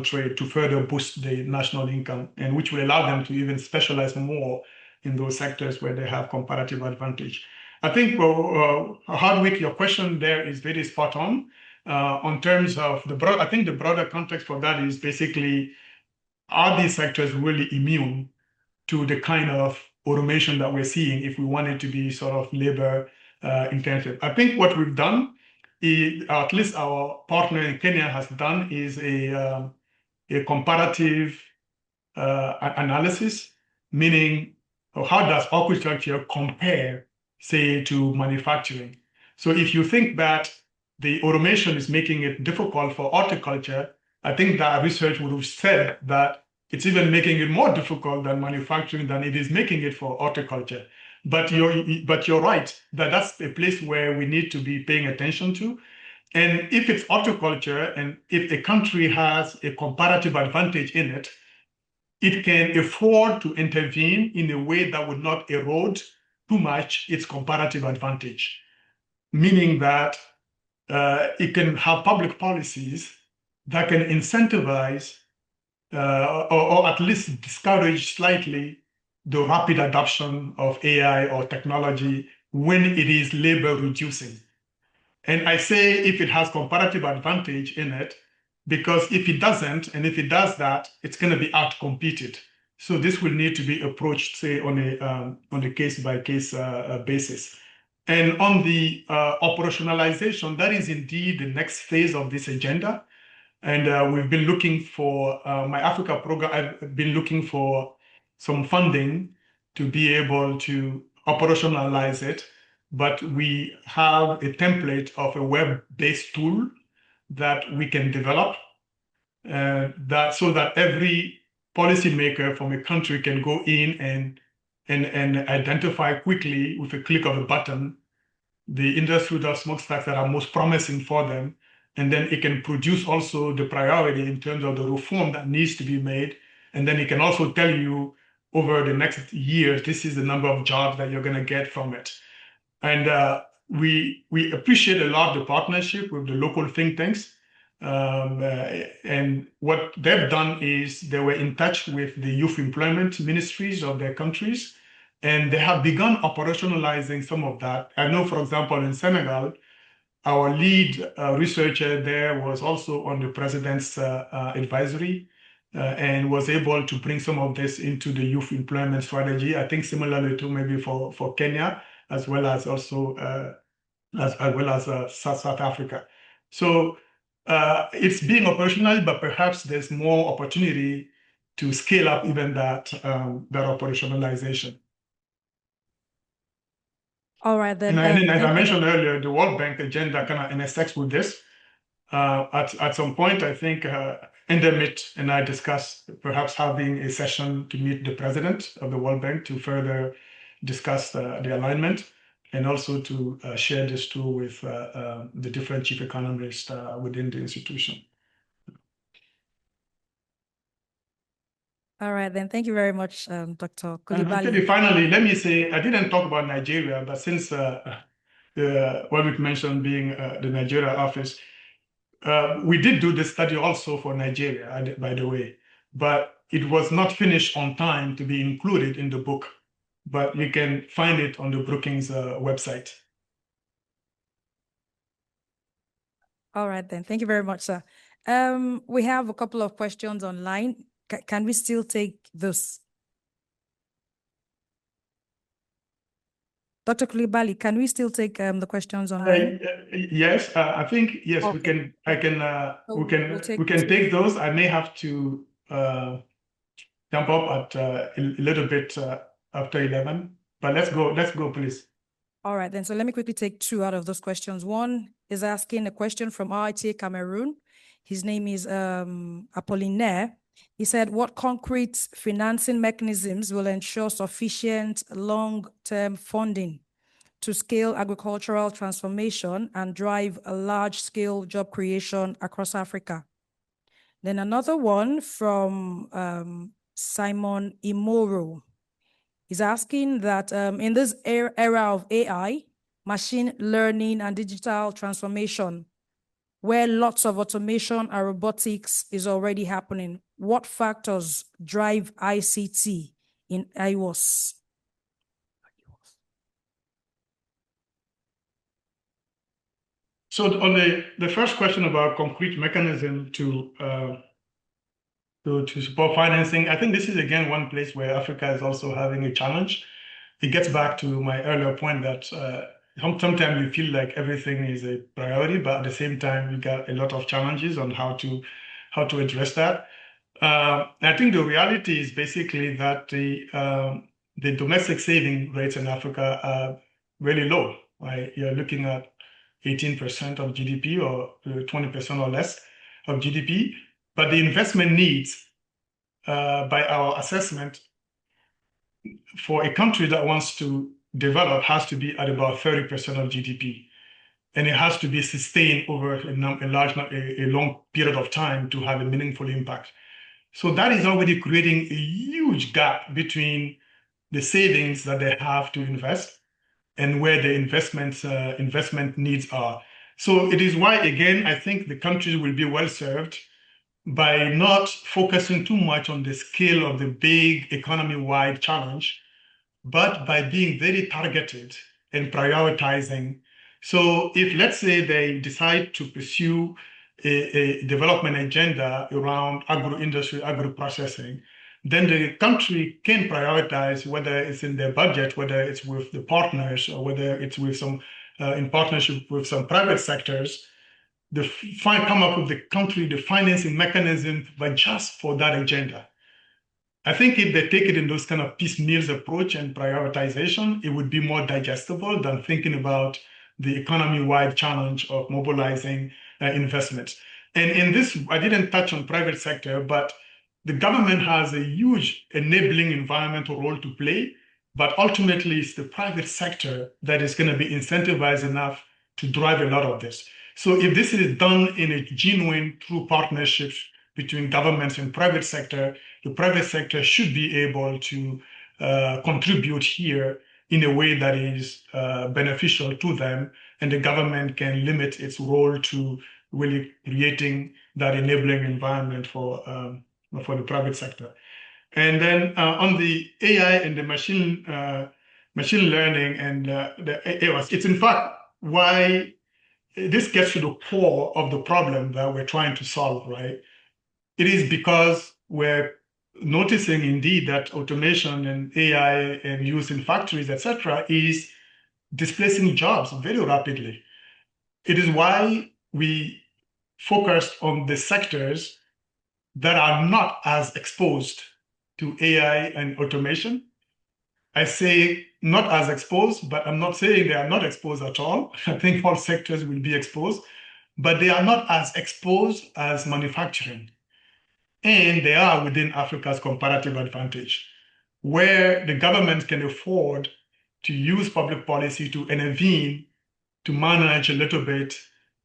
trade to further boost the national income, and which will allow them to even specialize more in those sectors where they have comparative advantage. I think, Hardwick, your question there is very spot on. On terms of I think the broader context for that is basically, are these sectors really immune to the kind of automation that we're seeing if we want it to be sort of labor intensive? I think what we've done, at least our partner in Kenya has done, is a comparative analysis, meaning how does agriculture compare, say, to manufacturing? So if you think that the automation is making it difficult for horticulture, I think that research would have said that it's even making it more difficult than manufacturing than it is making it for horticulture. But you're right that that's a place where we need to be paying attention to. And if it's horticulture, and if a country has a comparative advantage in it, it can afford to intervene in a way that would not erode too much its comparative advantage, meaning that it can have public policies that can incentivize or at least discourage slightly the rapid adoption of AI or technology when it is labor reducing. And I say if it has comparative advantage in it, because if it doesn't, and if it does that, it's going to be outcompeted. So this will need to be approached, say, on a case-by-case basis. And on the operationalization, that is indeed the next phase of this agenda. And we've been looking for, my Africa program, I've been looking for some funding to be able to operationalize it. But we have a template of a web-based tool that we can develop so that every policymaker from a country can go in and identify quickly with a click of a button the industry or smokestacks that are most promising for them. And then it can produce also the priority in terms of the reform that needs to be made. And then it can also tell you over the next year, this is the number of jobs that you're going to get from it. And we appreciate a lot the partnership with the local think tanks. And what they've done is they were in touch with the youth employment ministries of their countries, and they have begun operationalizing some of that. I know, for example, in Senegal, our lead researcher there was also on the president's advisory and was able to bring some of this into the youth employment strategy. I think similarly to maybe for Kenya, as well as also South Africa. So it's being operationalized, but perhaps there's more opportunity to scale up even that operationalization. All right, then. And as I mentioned earlier, the World Bank agenda kind of intersects with this. At some point, I think Endemit and I discussed perhaps having a session to meet the president of the World Bank to further discuss the alignment and also to share this tool with the different chief economists within the institution. All right, then. Thank you very much, Dr. Coulibaly. Finally, let me say, I didn't talk about Nigeria, but since what we've mentioned being the Nigeria office, we did do this study also for Nigeria, by the way, but it was not finished on time to be included in the book, but you can find it on the Brookings website. All right, then. Thank you very much, sir. We have a couple of questions online. Can we still take this? Dr. Coulibaly, can we still take the questions online? Yes, I think yes. Okay. We can take those. I may have to jump up at a little bit after 11, but let's go, please. All right, then. So let me quickly take two out of those questions. One is asking a question from IITA Cameroon. His name is Apollinaire. He said, what concrete financing mechanisms will ensure sufficient long-term funding to scale agricultural transformation and drive a large-scale job creation across Africa? Then another one from Simeon Ehui is asking that in this era of AI, machine learning and digital transformation, where lots of automation and robotics is already happening, what factors drive ICT in IWOS? So on the first question about concrete mechanism to support financing, I think this is again one place where Africa is also having a challenge. It gets back to my earlier point that sometimes you feel like everything is a priority, but at the same time, you got a lot of challenges on how to address that. I think the reality is basically that the domestic saving rates in Africa are really low. Right? You're looking at 18% of GDP or 20% or less of GDP, but the investment needs, by our assessment, for a country that wants to develop has to be at about 30% of GDP. And it has to be sustained over a long period of time to have a meaningful impact. So that is already creating a huge gap between the savings that they have to invest and where the investment needs are. So it is why, again, I think the countries will be well served by not focusing too much on the scale of the big economy-wide challenge, but by being very targeted and prioritizing. So if, let's say, they decide to pursue a development agenda around agro-industry, agro-processing, then the country can prioritize whether it's in their budget, whether it's with the partners, or whether it's with some in partnership with some private sectors, come up with the financing mechanism, but just for that agenda. I think if they take it in those kind of piecemeal approach and prioritization, it would be more digestible than thinking about the economy-wide challenge of mobilizing investments. And in this, I didn't touch on private sector, but the government has a huge enabling environmental role to play, but ultimately it's the private sector that is going to be incentivized enough to drive a lot of this. So if this is done in a genuine, true partnerships between governments and private sector, the private sector should be able to contribute here in a way that is beneficial to them, and the government can limit its role to really creating that enabling environment for the private sector. And then on the AI and the machine learning and it's in fact why this gets to the core of the problem that we're trying to solve, right? It is because we're noticing indeed that automation and AI and use in factories, etc., is displacing jobs very rapidly. It is why we focused on the sectors that are not as exposed to AI and automation. I say not as exposed, but I'm not saying they are not exposed at all. I think all sectors will be exposed, but they are not as exposed as manufacturing. And they are within Africa's comparative advantage, where the government can afford to use public policy to intervene to manage a little bit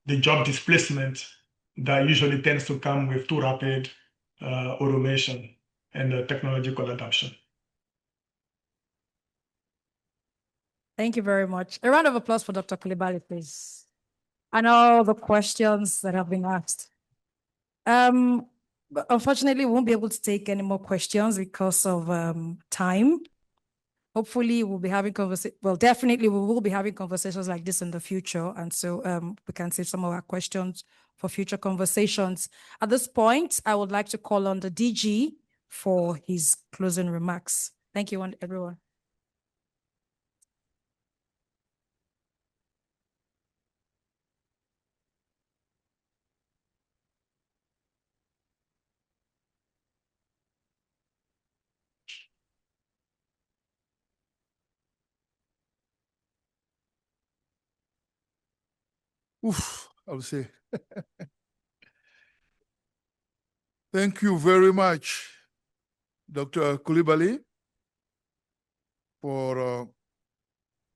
the job displacement that usually tends to come with too rapid automation and technological adoption. Thank you very much. A round of applause for Dr. Coulibaly, please. And all the questions that have been asked. But unfortunately, we won't be able to take any more questions because of time. Hopefully, we'll be having definitely we will be having conversations like this in the future. And so we can save some of our questions for future conversations. At this point, I would like to call on the DG for his closing remarks. Thank you, everyone. I would say. Thank you very much, Dr. Coulibaly, for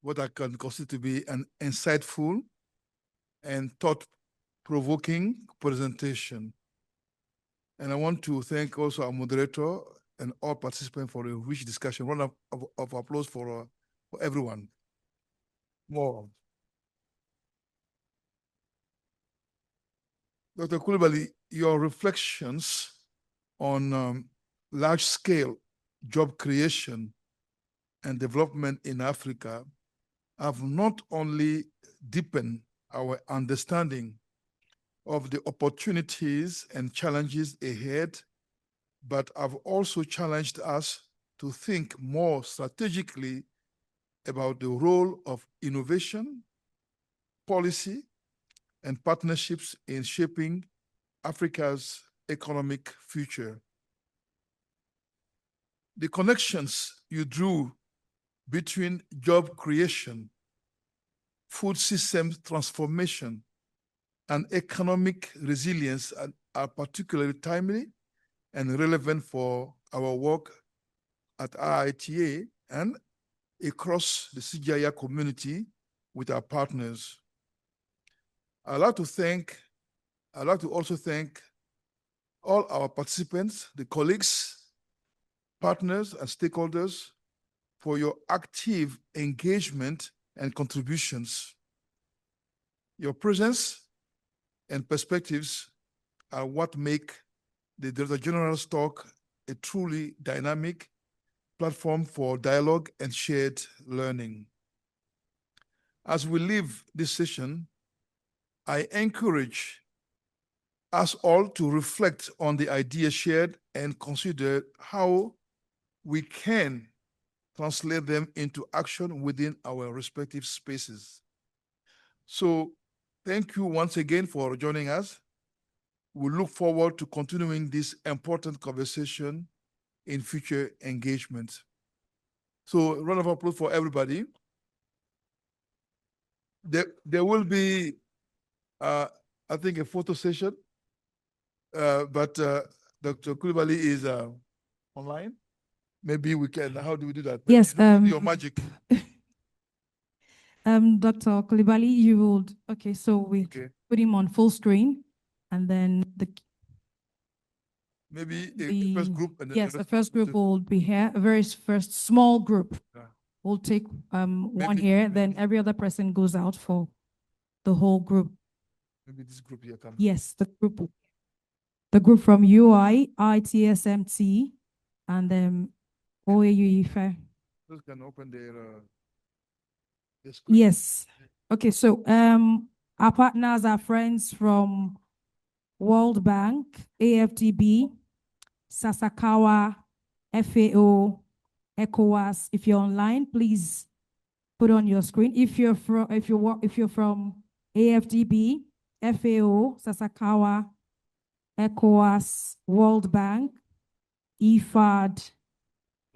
what I can consider to be an insightful and thought-provoking presentation. And I want to thank also our moderator and all participants for a rich discussion. Round of applause for everyone. More. Dr. Coulibaly, your reflections on large-scale job creation and development in Africa have not only deepened our understanding of the opportunities and challenges ahead, but have also challenged us to think more strategically about the role of innovation, policy, and partnerships in shaping Africa's economic future. The connections you drew between job creation, food system transformation, and economic resilience are particularly timely and relevant for our work at IITA and across the CGIAR community with our partners. I'd like to also thank all our participants, the colleagues, partners, and stakeholders for your active engagement and contributions. Your presence and perspectives are what make the Director General's talk a truly dynamic platform for dialogue and shared learning. As we leave this session, I encourage us all to reflect on the ideas shared and consider how we can translate them into action within our respective spaces. So thank you once again for joining us. We look forward to continuing this important conversation in future engagements. So round of applause for everybody. There will be, I think, a photo session, but Dr. Coulibaly is online. Maybe we can, how do we do that? Yes. Your magic. Dr. Coulibaly, you would, okay, so we put him on full screen and then Maybe a first group. And yes, the first group will be here, a very first small group. We'll take one here, then every other person goes out for the whole group. Maybe this group here can. Yes, the group from UI, ITSMT, and then OAU. Those can open their screen. Yes. Okay, so our partners are friends from World Bank, AFDB, Sasakawa, FAO, ECOWAS. If you're online, please put on your screen. If you're from AFDB, FAO, Sasakawa, ECOWAS, World Bank, IFAD,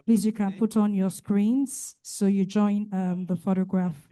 please you can put on your screens so you join the photograph.